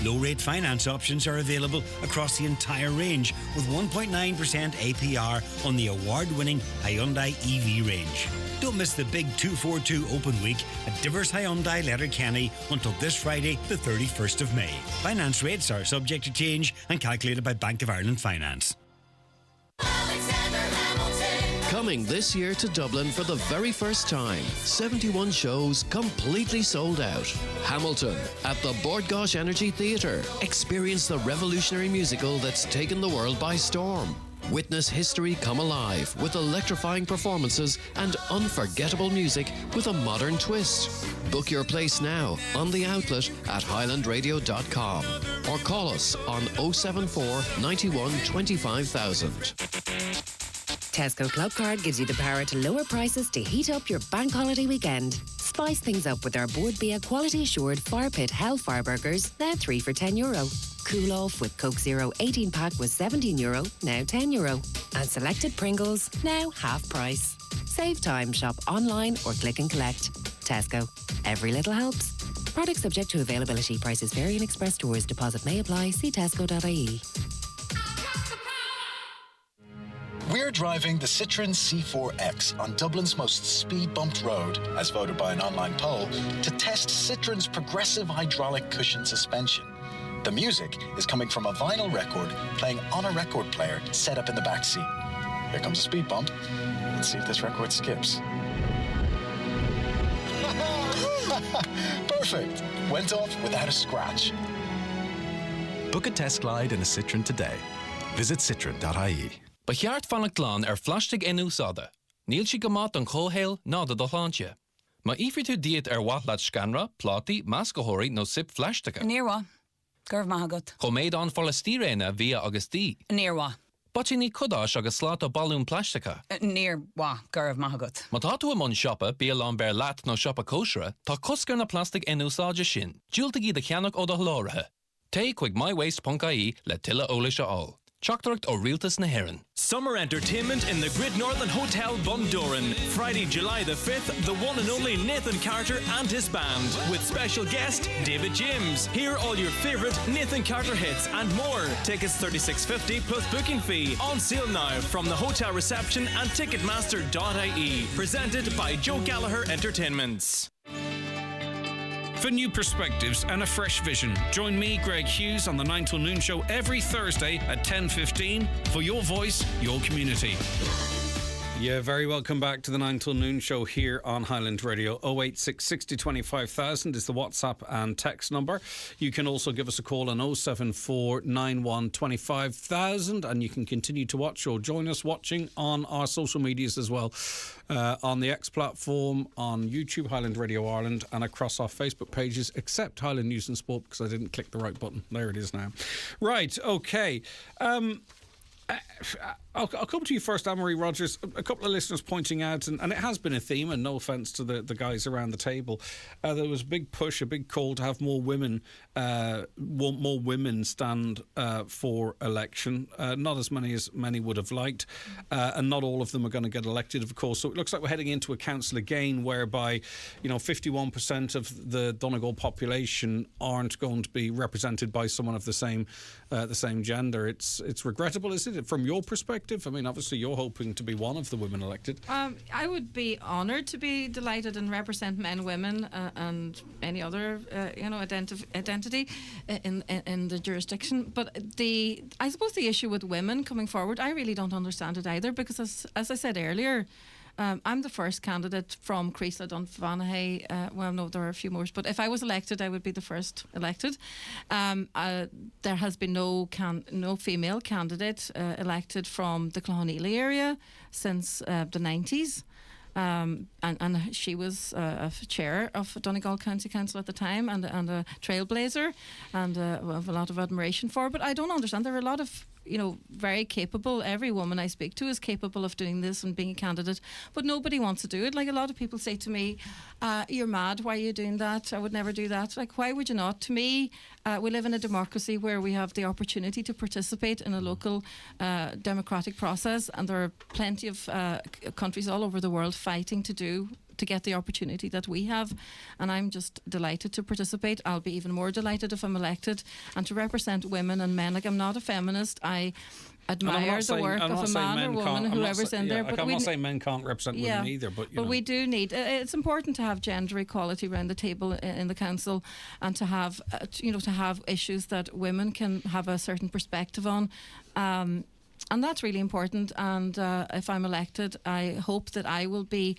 Low-rate finance options are available across the entire range with 1.9% APR on the award-winning Hyundai EV range. Don't miss the big 242 open week at Divers Hyundai Letterkenny until this Friday, the 31st of May. Finance rates are subject to change and calculated by Bank of Ireland Finance. Coming this year to Dublin for the very first time. 71 shows completely sold out. Hamilton at the Bord Gáis Energy Theatre. Experience the revolutionary musical that's taken the world by storm. Witness history come alive with electrifying performances and unforgettable music with a modern twist. Book your place now on the outlet at highlandradio.com or call us on 074 91 25,000. Tesco Club Card gives you the power to lower prices to heat up your bank holiday weekend. Spice things up with our Board Bia quality assured Fire Pit Hellfire Burgers, now 3 for €10. Cool Off with Coke Zero 18-pack was €17, now €10. And selected Pringles, now half price. Save time, shop online or click and collect. Tesco. Every little helps. Products subject to availability. Prices vary in express stores. Deposit may apply. See tesco.ie. We're driving the Citroën C4X on Dublin's most speed-bumped road, as voted by an online poll, to test Citroën's progressive hydraulic cushion suspension. The music is coming from a vinyl record playing on a record player set up in the back seat. Here comes a speed bump. Let's see if this record skips. Perfect. Went off without a scratch. Book a test glide in a Citroen today. Visit citroen.ie. Becheart van een klan flastig en úsáda. Níl si go mat an cóhéil náda do chláinte. Ma ifir tú diet watlat scanra, pláti, mascahori no sip flashtacha. Nírwa. Gurv mahagut. Choméid an folastíréna via agus dí. Nírwa. Butí ní cudás agus slát o balún plastacha. Nírwa. Gurv mahagut. Ma tá tú amon shoppa bí an bear lat no shoppa kosra, tá coscar na plastic en úsáide sin. Dúlta gí de cheannach ó do hláirithe. Té chuig mywaste.ie le tilla ólis all. Chochtaracht ó rialtas na Heran. Summer entertainment in the Grid Northern Hotel Bundoran. Friday, July the 5th, the one and only Nathan Carter and his band. With special guest, David James. Hear all your favourite Nathan Carter hits and more. Tickets $36.50 plus booking fee. On sale now from the hotel reception and Ticketmaster.ie. Presented by Joe Gallagher Entertainments. For new perspectives and a fresh vision, join me, Greg Hughes, on the 9 till noon show every Thursday at 10:15 for your voice, your community. Yeah, very welcome back to the 9 till noon show here on Highland Radio. 086 60 25,000 is the WhatsApp and text number. You can also give us a call on 074 91 25,000, and you can continue to watch or join us watching on our social medias as well. On the X platform, on YouTube, Highland Radio Ireland, and across our Facebook pages, except Highland News and Sport, because I didn't click the right button. There it is now. Right, okay. I'll come to you first, Anne-Marie Rodgers. A couple of listeners pointing out, and it has been a theme, and no offence to the guys around the table, there was a big push, a big call to have more women stand for election. Not as many would have liked, and not all of them are going to get elected, of course. So it looks like we're heading into a council again whereby, 51% of the Donegal population aren't going to be represented by someone of the same gender. It's regrettable, isn't it, from your perspective? I mean, obviously you're hoping to be one of the women elected. I would be honoured to be delighted and represent men, women, and any other, identity in the jurisdiction. But I suppose the issue with women coming forward, I really don't understand it either, because as I said earlier, I'm the first candidate from Creasla Dunfanaghy. Well, no, there are a few more, but if I was elected, I would be the first elected. There has been no female candidate elected from the Clough-Neely area since the 90s. And she was a chair of Donegal County Council at the time, and a trailblazer, and have a lot of admiration for. But I don't understand. There are a lot of very capable. Every woman I speak to is capable of doing this and being a candidate, but nobody wants to do it. Like, a lot of people say to me, "You're mad. Why are you doing that? I would never do that." Like, why would you not? To me, we live in a democracy where we have the opportunity to participate in a local democratic process, and there are plenty of countries all over the world fighting to get the opportunity that we have, and I'm just delighted to participate. I'll be even more delighted if I'm elected, and to represent women and men. Like, I'm not a feminist. I admire the work of a man or woman, whoever's in there. But I'm not saying men can't represent women either, but we do need. It's important to have gender equality around the table in the council, and to have to have issues that women can have a certain perspective on. And that's really important. And if I'm elected, I hope that I will be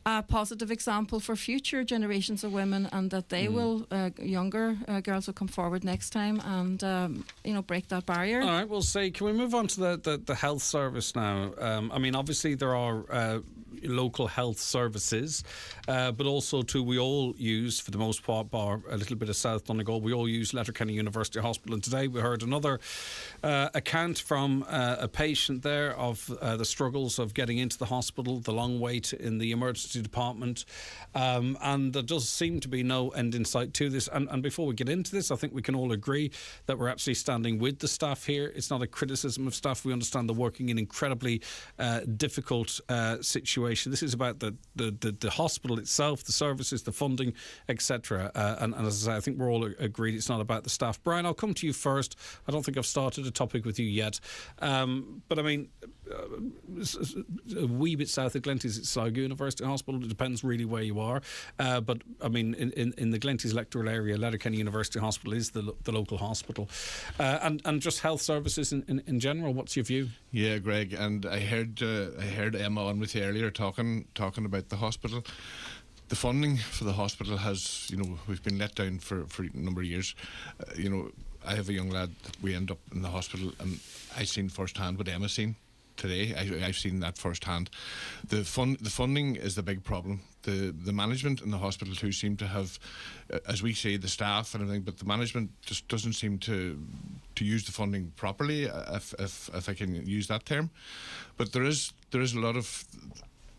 a positive example for future generations of women, and that they will, younger girls will come forward next time and, break that barrier. All right, we'll see. Can we move on to the health service now? I mean, obviously there are local health services, but also we all use, for the most part, bar a little bit of South Donegal, we all use Letterkenny University Hospital. And today we heard another account from a patient there of the struggles of getting into the hospital, the long wait in the emergency department, and there does seem to be no end in sight to this. And before we get into this, I think we can all agree that we're absolutely standing with the staff here. It's not a criticism of staff. We understand they're working in incredibly difficult situation. This is about the hospital itself, the services, the funding, etc. And as I say, I think we're all agreed it's not about the staff. Brian, I'll come to you first. I don't think I've started a topic with you yet. But I mean, a wee bit south of Glenties, it's Sligo University Hospital. It depends really where you are. But I mean, in the Glenties electoral area, Letterkenny University Hospital is the local hospital. And just health services in general, what's your view? Yeah, Greg, and I heard Emma on with you earlier talking about the hospital. The funding for the hospital has, we've been let down for a number of years. I have a young lad that we end up in the hospital, and I've seen firsthand what Emma's seen today. I've seen that firsthand. The funding is the big problem. The management in the hospital too seem to have, as we say, the staff and everything, but the management just doesn't seem to use the funding properly, if I can use that term. But there is a lot of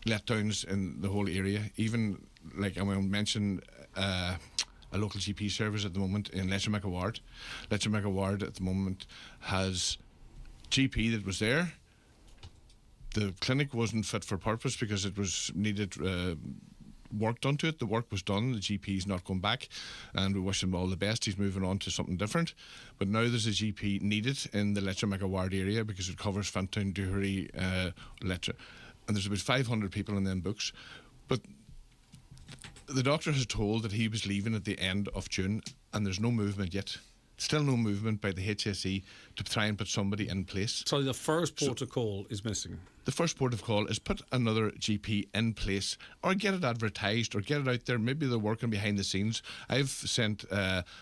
letdowns in the whole area. Even like I will mention a local GP service at the moment in Leitrimacca Ward. Leitrimacca Ward at the moment has GP that was there. The clinic wasn't fit for purpose because it was needed work done to it. The work was done. The GP's not going back, and we wish him all the best. He's moving on to something different. But now there's a GP needed in the Leitrimacca Ward area because it covers Fantown, Doohery, Leitrim, and there's about 500 people in them books. But the doctor has told that he was leaving at the end of June, and there's no movement yet. Still no movement by the HSE to try and put somebody in place. So the first port of call is missing. The first port of call is put another GP in place, or get it advertised, or get it out there. Maybe they're working behind the scenes. I've sent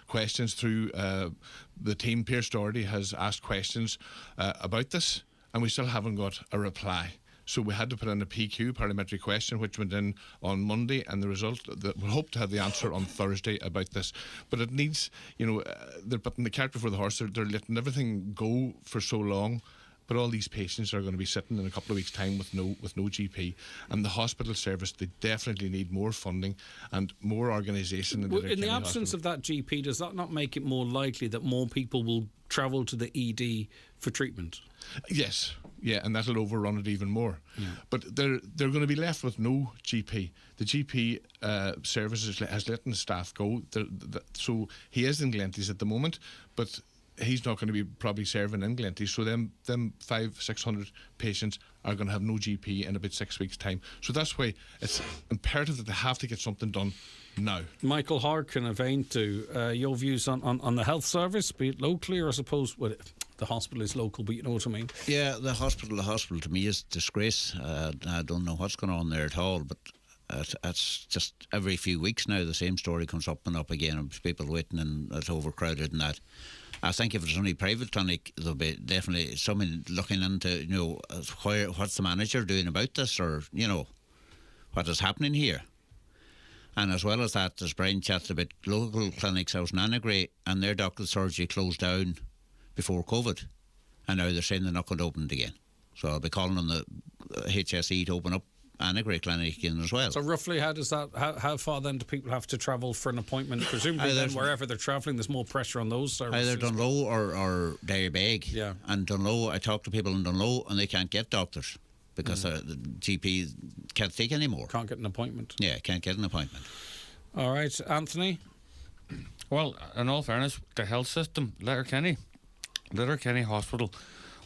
questions through the team. Pierce Doherty has asked questions about this, and we still haven't got a reply. So we had to put in a PQ, parliamentary question, which went in on Monday, and the result, we'll hope to have the answer on Thursday about this. But it needs, they're putting the cart before the horse. They're letting everything go for so long. But all these patients are going to be sitting in a couple of weeks' time with no GP. And the hospital service, they definitely need more funding and more organisation. In the absence of that GP, does that not make it more likely that more people will travel to the ED for treatment? Yes, yeah, and that'll overrun it even more. Yeah. But they're going to be left with no GP. The GP services has letting the staff go. So he is in Glenties at the moment, but he's not going to be probably serving in Glenties. So them 500-600 patients are going to have no GP in about 6 weeks' time. So that's why it's imperative that they have to get something done now. Micheal Harkin of Aontu, your views on the health service, be it locally or I suppose the hospital is local, but you know what I mean? Yeah, the hospital to me is a disgrace. I don't know what's going on there at all, but it's just every few weeks now the same story comes up and up again. There's people waiting and it's overcrowded and that. I think if it's only private clinic, there'll be definitely someone looking into, what's the manager doing about this, or, what is happening here. And as well as that, as Brian chatted about local clinics out in Annagray, and their doctor's surgery closed down before COVID, and now they're saying they're not going to open it again. So I'll be calling on the HSE to open up Annagray clinic again as well. So roughly, how far then do people have to travel for an appointment? Presumably then wherever they're travelling, there's more pressure on those services. Either Dunloe or Derrybeg. Yeah. And Dunloe, I talk to people in Dunloe and they can't get doctors because the GP can't take anymore. Can't get an appointment. Yeah, can't get an appointment. All right, Anthony? Well, in all fairness, the health system, Letterkenny Hospital,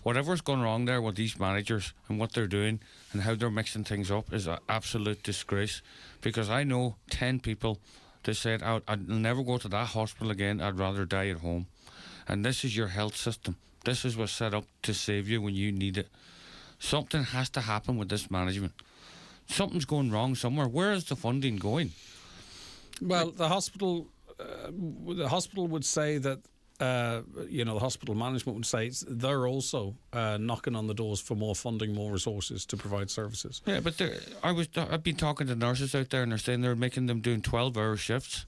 whatever's gone wrong there with these managers and what they're doing and how they're mixing things up is an absolute disgrace. Because I know 10 people that said, I'd never go to that hospital again, I'd rather die at home. And this is your health system. This is what's set up to save you when you need it. Something has to happen with this management. Something's going wrong somewhere. Where is the funding going? Well, the hospital would say that the hospital management would say they're also knocking on the doors for more funding, more resources to provide services. Yeah, but I've been talking to nurses out there and they're saying they're making them doing 12-hour shifts.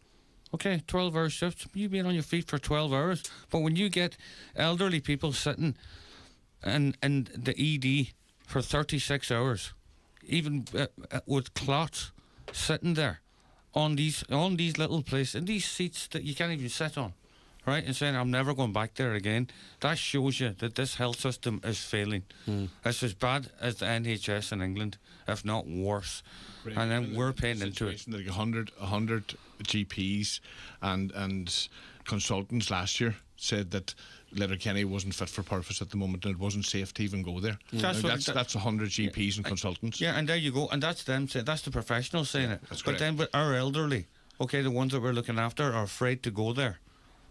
Okay, 12-hour shifts. You've been on your feet for 12 hours. But when you get elderly people sitting in the ED for 36 hours, even with clots sitting there on these little places, in these seats that you can't even sit on, right, and saying I'm never going back there again, that shows you that this health system is failing. It's as bad as the NHS in England, if not worse. Right. And then we're paying into it. Like 100 GPs and consultants last year said that Letterkenny wasn't fit for purpose at the moment, and it wasn't safe to even go there. That's That's 100 GPs and consultants. Yeah, and there you go. And that's them saying, that's the professionals saying it. That's but correct. then our elderly, okay, the ones that we're looking after are afraid to go there.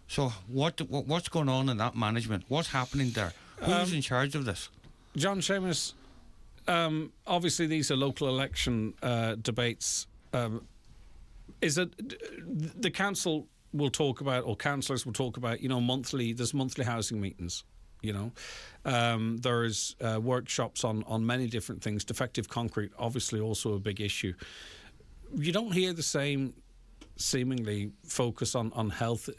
So what's going on in that management? What's happening there? Who's in charge of this? John Sheamuis, obviously these are local election debates. Is it the council will talk about, or councillors will talk about, there's monthly housing meetings, there's workshops on many different things. Defective concrete, obviously also a big issue. You don't hear the same seemingly focus on health,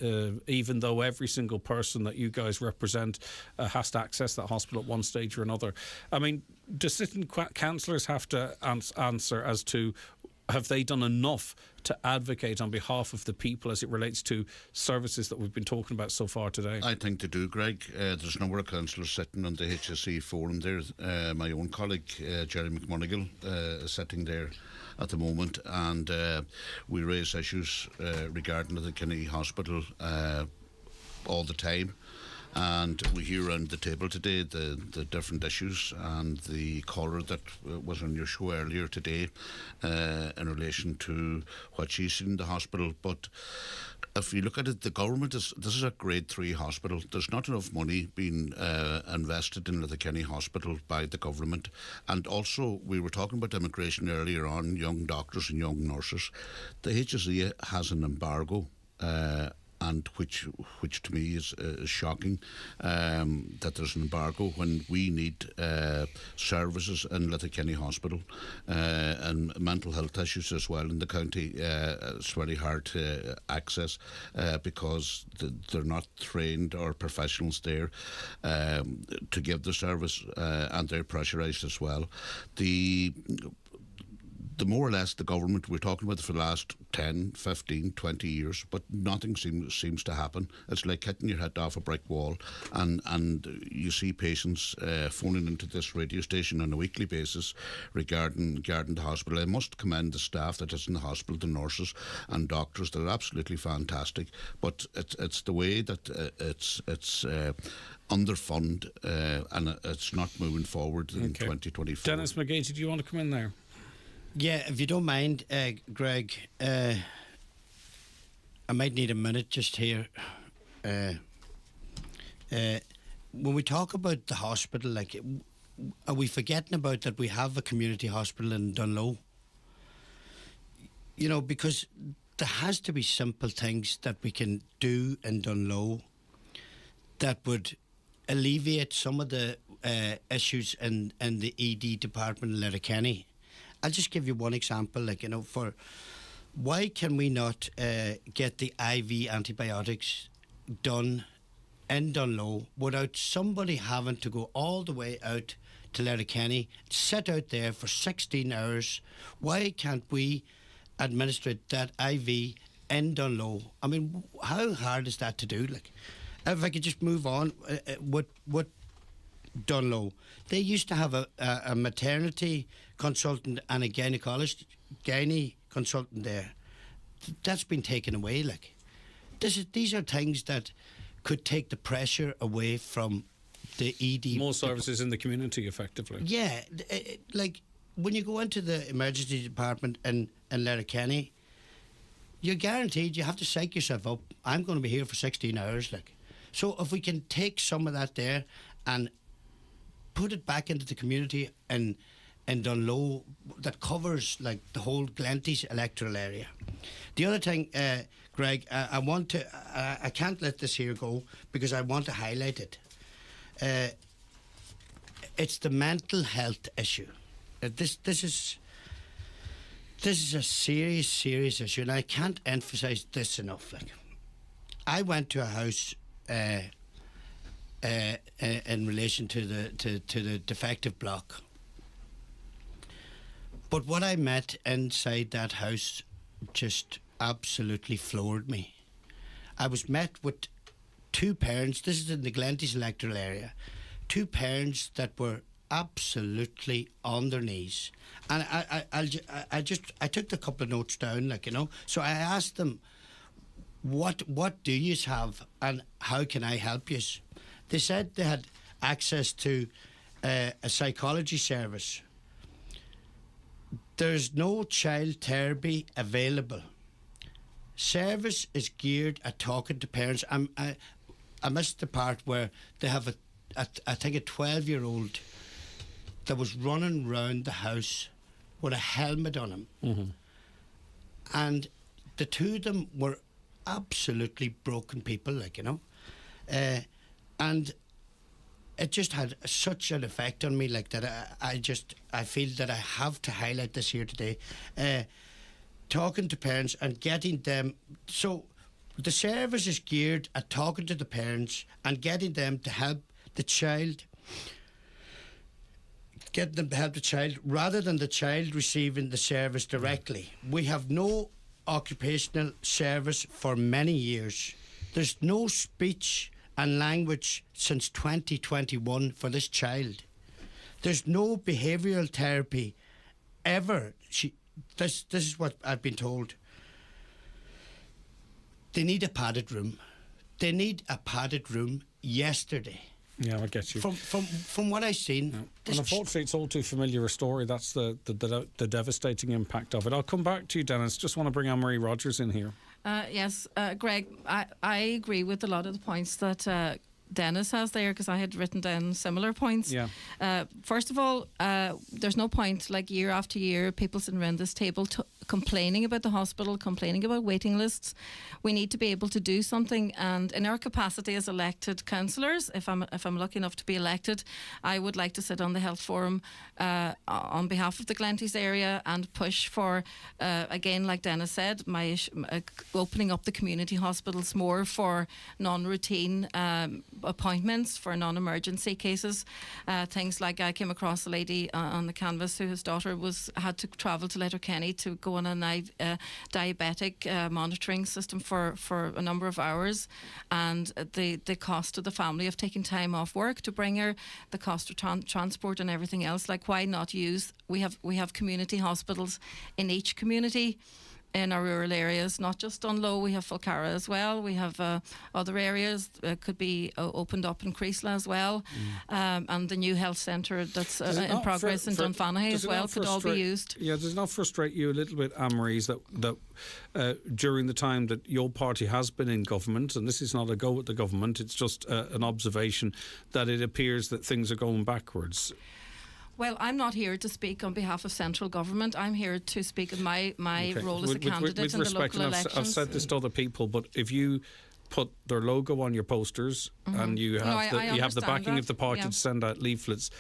even though every single person that you guys represent has to access that hospital at one stage or another. I mean, do sitting councillors have to answer as to, have they done enough to advocate on behalf of the people as it relates to services that we've been talking about so far today? I think they do, Greg. There's a number of councillors sitting on the HSE forum there. My own colleague, Jerry McMonigal, is sitting there at the moment, and we raise issues regarding the Letterkenny Hospital all the time. And we hear around the table today the different issues, and the caller that was on your show earlier today in relation to what she's seen in the hospital. But if you look at it, the government this is a grade 3 hospital. There's not enough money being invested in Letterkenny Hospital by the government. And also, we were talking about immigration earlier on, young doctors and young nurses. The HSE has an embargo, and which to me is shocking, that there's an embargo when we need services in Letterkenny Hospital, and mental health issues as well in the county. It's very hard to access because they're not trained or professionals there to give the service, and they're pressurised as well. The more or less the government, we're talking about it for the last 10, 15, 20 years, but nothing seems to happen. It's like hitting your head off a brick wall, and you see patients phoning into this radio station on a weekly basis regarding the hospital. I must commend the staff that is in the hospital, the nurses and doctors. They're absolutely fantastic, but it's the way that it's underfunded, and it's not moving forward in 2024. Dennis McGee, do you want to come in there? Yeah, if you don't mind, Greg, I might need a minute just here. When we talk about the hospital, are we forgetting about that we have a community hospital in Dunlow? Because there has to be simple things that we can do in Dunlow that would alleviate some of the issues in the ED department in Letterkenny. I'll just give you one example, for why can we not get the IV antibiotics done in Dunlow without somebody having to go all the way out to Letterkenny, sit out there for 16 hours? Why can't we administer that IV in Dunlow? I mean, how hard is that to do? If I could just move on, what Dunlow, they used to have a maternity consultant and a gynae consultant there. That's been taken away. These are things that could take the pressure away from the ED. More services in the community, effectively. Yeah, when you go into the emergency department in Letterkenny, you're guaranteed you have to psych yourself up. I'm going to be here for 16 hours. So if we can take some of that there and put it back into the community in Dunlow, that covers the whole Glenties electoral area. The other thing, Greg, I can't let this here go because I want to highlight it. It's the mental health issue. This is a serious issue, and I can't emphasise this enough. I went to a house in relation to the defective block. But what I met inside that house just absolutely floored me. I was met with two parents, this is in the Glenties electoral area, two parents that were absolutely on their knees. And I took a couple of notes down, so I asked them, what do you have and how can I help you? They said they had access to a psychology service. There's no child therapy available. Service is geared at talking to parents. I missed the part where they have I think a 12-year-old that was running round the house with a helmet on him. Mm-hmm. And the two of them were absolutely broken people, like, you know. And it just had such an effect on me, like, that I feel that I have to highlight this here today. Talking to parents and getting them... So the service is geared at talking to the parents and getting them to help the child, rather than the child receiving the service directly. We have no occupational service for many years. There's no speech and language since 2021 for this child. There's no behavioural therapy ever. This is what I've been told. They need a padded room. They need a padded room yesterday. Yeah, I get you. From what I've seen... Yeah. And unfortunately, it's all too familiar a story. That's the devastating impact of it. I'll come back to you, Dennis. Just want to bring Anne-Marie Rodgers in here. Yes, Greg, I agree with a lot of the points that Dennis has there, because I had written down similar points. Yeah. First of all, there's no point, like, year after year, people sitting around this table complaining about the hospital, complaining about waiting lists. We need to be able to do something, and in our capacity as elected councillors, if I'm lucky enough to be elected, I would like to sit on the health forum on behalf of the Glenties area and push for, again, like Dennis said, opening up the community hospitals more for non-routine appointments, for non-emergency cases. Things like, I came across a lady on the canvas whose daughter had to travel to Letterkenny to go on a diabetic monitoring system for a number of hours, and the cost to the family of taking time off work to bring her, the cost of transport and everything else. Like, why not use? We have community hospitals in each community in our rural areas, not just on Low. We have Fulcara as well. We have other areas could be opened up in Creasla as well, and the new health centre that's in progress in Dunfanaghy as well could all be used. Yeah, does it not frustrate you a little bit, Anne-Marie, that during the time that your party has been in government, and this is not a go at the government, it's just an observation, that it appears that things are going backwards? Well, I'm not here to speak on behalf of central government. I'm here to speak in my role as a candidate in the local elections. I've said this to other people, but if you put their logo on your posters and you have the backing of the party to send out leaflets,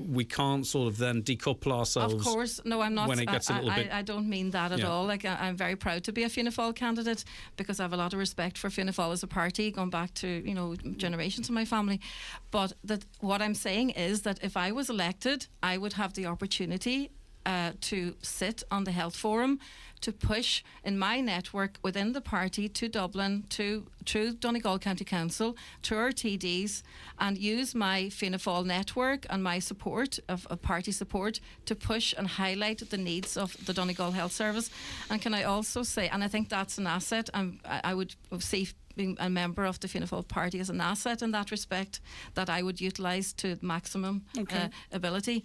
we can't sort of then decouple ourselves. Of course, no, I'm not. When it gets a little bit, I don't mean that at all. Like, I'm very proud to be a Fianna Fáil candidate, because I have a lot of respect for Fianna Fáil as a party, going back to generations of my family. But what I'm saying is that if I was elected, I would have the opportunity to sit on the health forum, to push in my network within the party to Dublin, through Donegal County Council, to our TDs, and use my Fianna Fáil network and my support of party support to push and highlight the needs of the Donegal Health Service. And can I also say, and I think that's an asset, I would see being a member of the Fianna Fáil party as an asset in that respect, that I would utilise to maximum ability.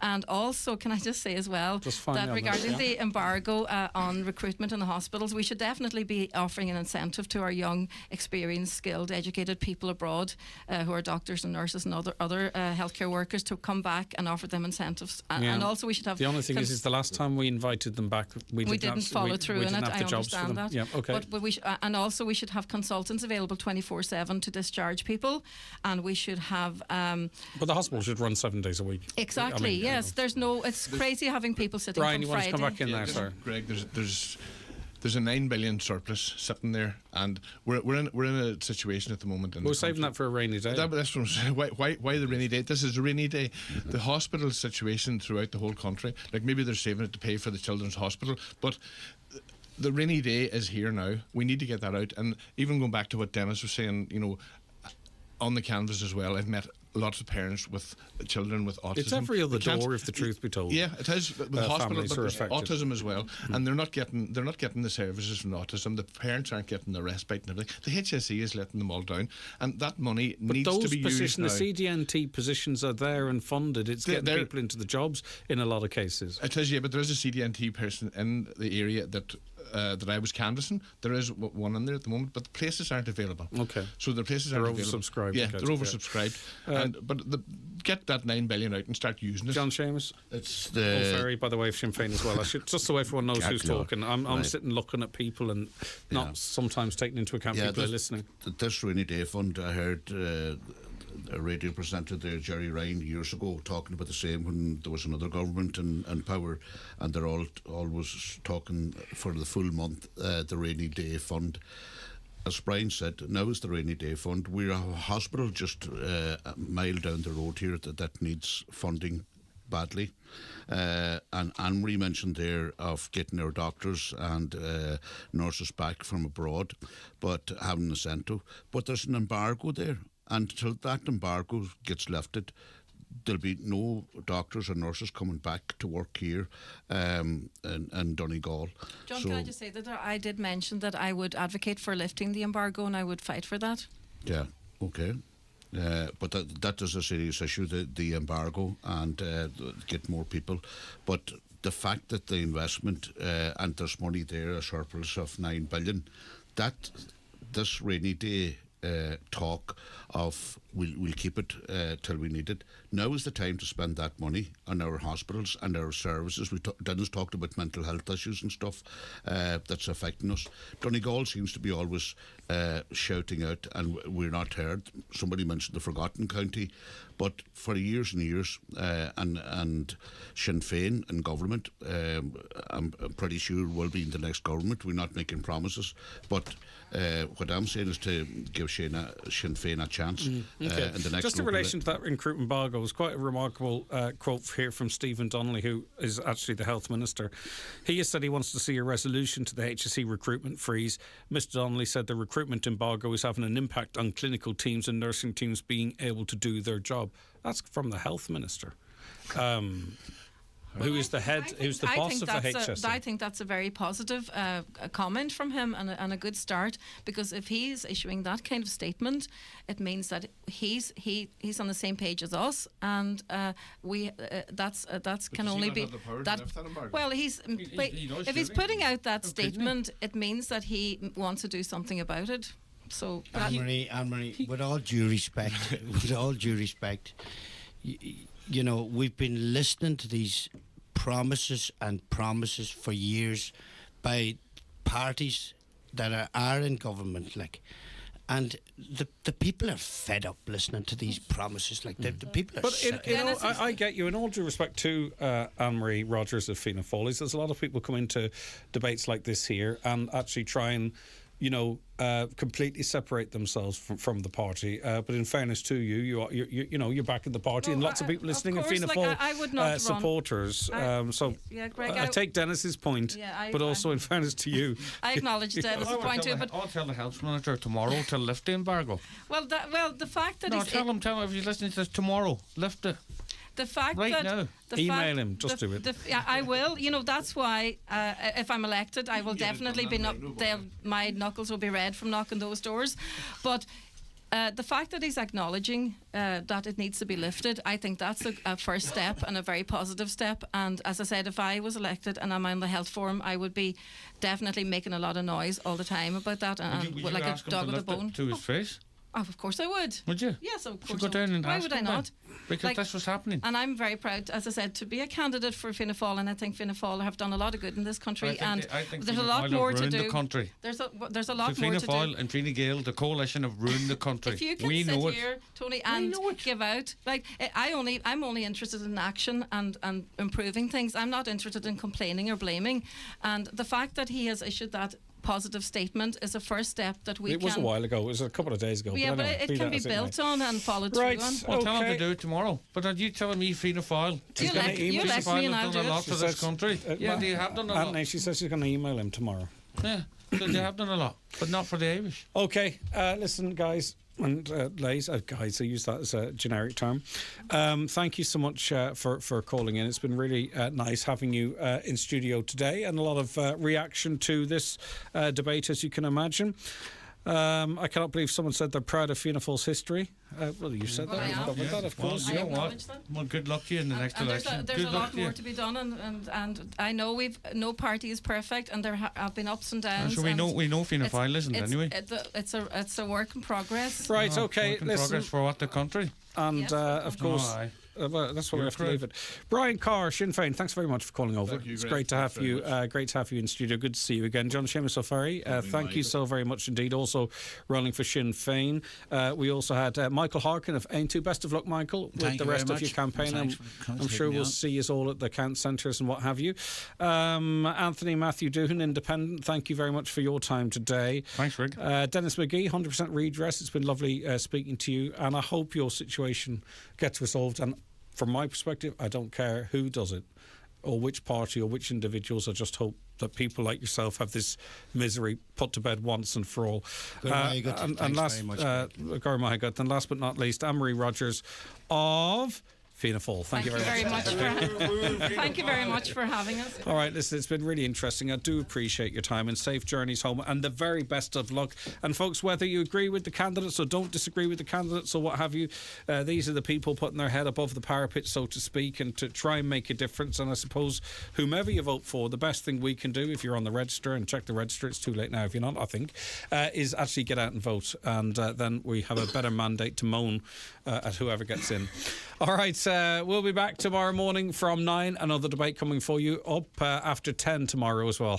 And also, can I just say as well that regarding the embargo on recruitment in the hospitals, we should definitely be offering an incentive to our young, experienced, skilled, educated people abroad who are doctors and nurses and other healthcare workers, to come back and offer them incentives. And also we should have... The only thing is the last time we invited them back, we didn't follow through in it. I understand that. Yeah, okay. But we and also we should have consultants available 24/7 to discharge people, and we should have... but the hospital should run 7 days a week. Exactly, yes. It's crazy having people sitting Brian, from you Friday. want to come back in there, sir? Greg, there's a 9 billion surplus sitting there, and we're in a situation at the moment. We're saving that for a rainy day. That's what I'm saying. Why the rainy day? This is a rainy day. The hospital situation throughout the whole country, like, maybe they're saving it to pay for the children's hospital, but the rainy day is here now. We need to get that out. And even going back to what Dennis was saying, on the canvas as well, I've met lots of parents with children with autism. It's every other They can't- door, if the truth be told. Yeah, it is. With hospitals, families but are there's affected. autism as well, and they're not getting the services from autism. The parents aren't getting the respite and everything. The HSE is letting them all down, and that money But needs those to be used positions, now. the CDNT positions are there and funded. It's getting They're- people into the jobs in a lot of cases. It is, yeah, but there is a CDNT person in the area that I was canvassing. There is one in there at the moment, but the places aren't available. Okay. So the places They're aren't available. oversubscribed, Yeah, okay, they're yeah. oversubscribed. But get that 9 billion out and start using it. John Sheamuis? It's Ferry, by the way, of Sinn Féin as well. I should, just so everyone knows who's Gaeltacht, talking. I'm right. sitting looking at people and not sometimes taking into account people are listening. This rainy day fund, I heard a radio presenter there, Jerry Ryan, years ago, talking about the same when there was another government in power, and they're always talking for the full month, the rainy day fund. As Brian said, now is the rainy day fund. We're a hospital just a mile down the road here that needs funding badly. And Anne-Marie mentioned there of getting our doctors and nurses back from abroad, but having a centre. But there's an embargo there. And until that embargo gets lifted, there'll be no doctors or nurses coming back to work here in Donegal. John, can I just say that I did mention that I would advocate for lifting the embargo and I would fight for that. Yeah, okay. But that is a serious issue, the embargo, and get more people. But the fact that the investment, and there's money there, a surplus of 9 billion, that this rainy day talk of we'll keep it till we need it. Now is the time to spend that money on our hospitals and our services. Dennis talked about mental health issues and stuff that's affecting us. Donegal seems to be always shouting out, and we're not heard. Somebody mentioned the forgotten county, but for years and years, and Sinn Féin and government, I'm pretty sure will be in the next government. We're not making promises, but what I'm saying is to give Sinn Féin a chance in the next. Just in relation to that recruitment embargo, it was quite a remarkable quote here from Stephen Donnelly, who is actually the health minister. He has said he wants to see a resolution to the HSE recruitment freeze. Mr. Donnelly said the recruitment embargo is having an impact on clinical teams and nursing teams being able to do their job. That's from the health minister. Who is the head? Who's the boss of the HSE? I think that's a very positive comment from him and a good start, because if he's issuing that kind of statement, it means that he's on the same page as us, and that's can only be that. Well, if he's putting out that statement, it means that he wants to do something about it. So, Anne-Marie, with all due respect, you know, we've been listening to these promises for years by parties that are in government, like, and the people are fed up listening to these promises. Like, the people are. But I get you. In all due respect to Anne-Marie Rodgers of Fianna Fáil, there's a lot of people come into debates like this here and actually try and, you know, completely separate themselves from the party. But in fairness to you're back in the party, and lots of people listening are Fianna Fáil supporters. Greg, I take Dennis's point, but also in fairness to you, I acknowledge Dennis's point too. But I'll tell the health manager tomorrow to lift the embargo. Well, the fact that tell him if he's listening to this tomorrow, lift it. The fact right that now. Email him, just do it. I will. You know, that's why if I'm elected, I will definitely be. My knuckles will be red from knocking those doors. But the fact that he's acknowledging that it needs to be lifted, I think that's a first step and a very positive step. And as I said, if I was elected and I'm on the health forum, I would be definitely making a lot of noise all the time about that, and would you like ask a dog him with to a lift bone. it to his face? Oh, of course I would. Would you? Yes, of course. Should go down and Why ask would him I not? Because that's what's happening. And I'm very proud, as I said, to be a candidate for Fianna Fáil, and I think Fianna Fáil have done a lot of good in this country, I think there's a Fianna lot Fáil more have to ruined do. the country. There's a lot the more Fianna to Fáil do. and Fine Gael, the coalition, have ruined the country. If you can we sit know here, it. Tony, and give out, like, I'm only interested in action and improving things. I'm not interested in complaining or blaming. And the fact that he has issued that positive statement is a first step that we can. It was a while ago. It was a couple of days ago. Yeah, but it can be built on and followed through on. Well, tell him to do it tomorrow. But are you telling me Fianna Fáil? You elect me and I'll do done a lot for this country. Yeah, they have done a lot. Anthony, she says she's going to email him tomorrow. Yeah, they have done a lot, but not for the Irish. Okay, listen, guys. And ladies, guys, I use that as a generic term. Thank you so much for calling in. It's been really nice having you in studio today, and a lot of reaction to this debate, as you can imagine. I cannot believe someone said they're proud of Fianna Fáil's history. Well, you said that. We've covered that, of course. Well, you know what? Well, good luck to you in the next election. There's a lot more to be done, and I know no party is perfect, and there have been ups and downs. So we know Fianna Fáil isn't anyway. It's a work in progress. Right. Okay. Work in progress for what, the country? And of course. Well, that's what we have to leave it. Brian Carr, Sinn Féin, thanks very much for calling over. It's great to have you. Great to have you in studio. Good to see you again, John Sheamuis Fearrigh. Thank you so very much indeed. Also running for Sinn Féin. We also had Micheal Harkin of Aontu. Best of luck, Micheal, with the rest of your campaign. I'm sure we'll see you all at the count centres and what have you. Anthony Matthew Doohan, Independent. Thank you very much for your time today. Thanks, Rick. Dennis McGee, 100% redress. It's been lovely speaking to you, and I hope your situation gets resolved. And from my perspective, I don't care who does it or which party or which individuals. I just hope that people like yourself have this misery put to bed once and for all. And last but not least, Anne-Marie Rodgers of Fianna Fáil. Thank you very much. Thank you very much for having us. All right, listen, it's been really interesting. I do appreciate your time, and safe journeys home, and the very best of luck. And folks, whether you agree with the candidates or don't disagree with the candidates or what have you, these are the people putting their head above the parapet, so to speak, and to try and make a difference. And I suppose whomever you vote for, the best thing we can do, if you're on the register, and check the register, it's too late now if you're not, I think, is actually get out and vote, and then we have a better mandate to moan at whoever gets in. All right, we'll be back tomorrow morning from 9. Another debate coming for you up after 10 tomorrow as well.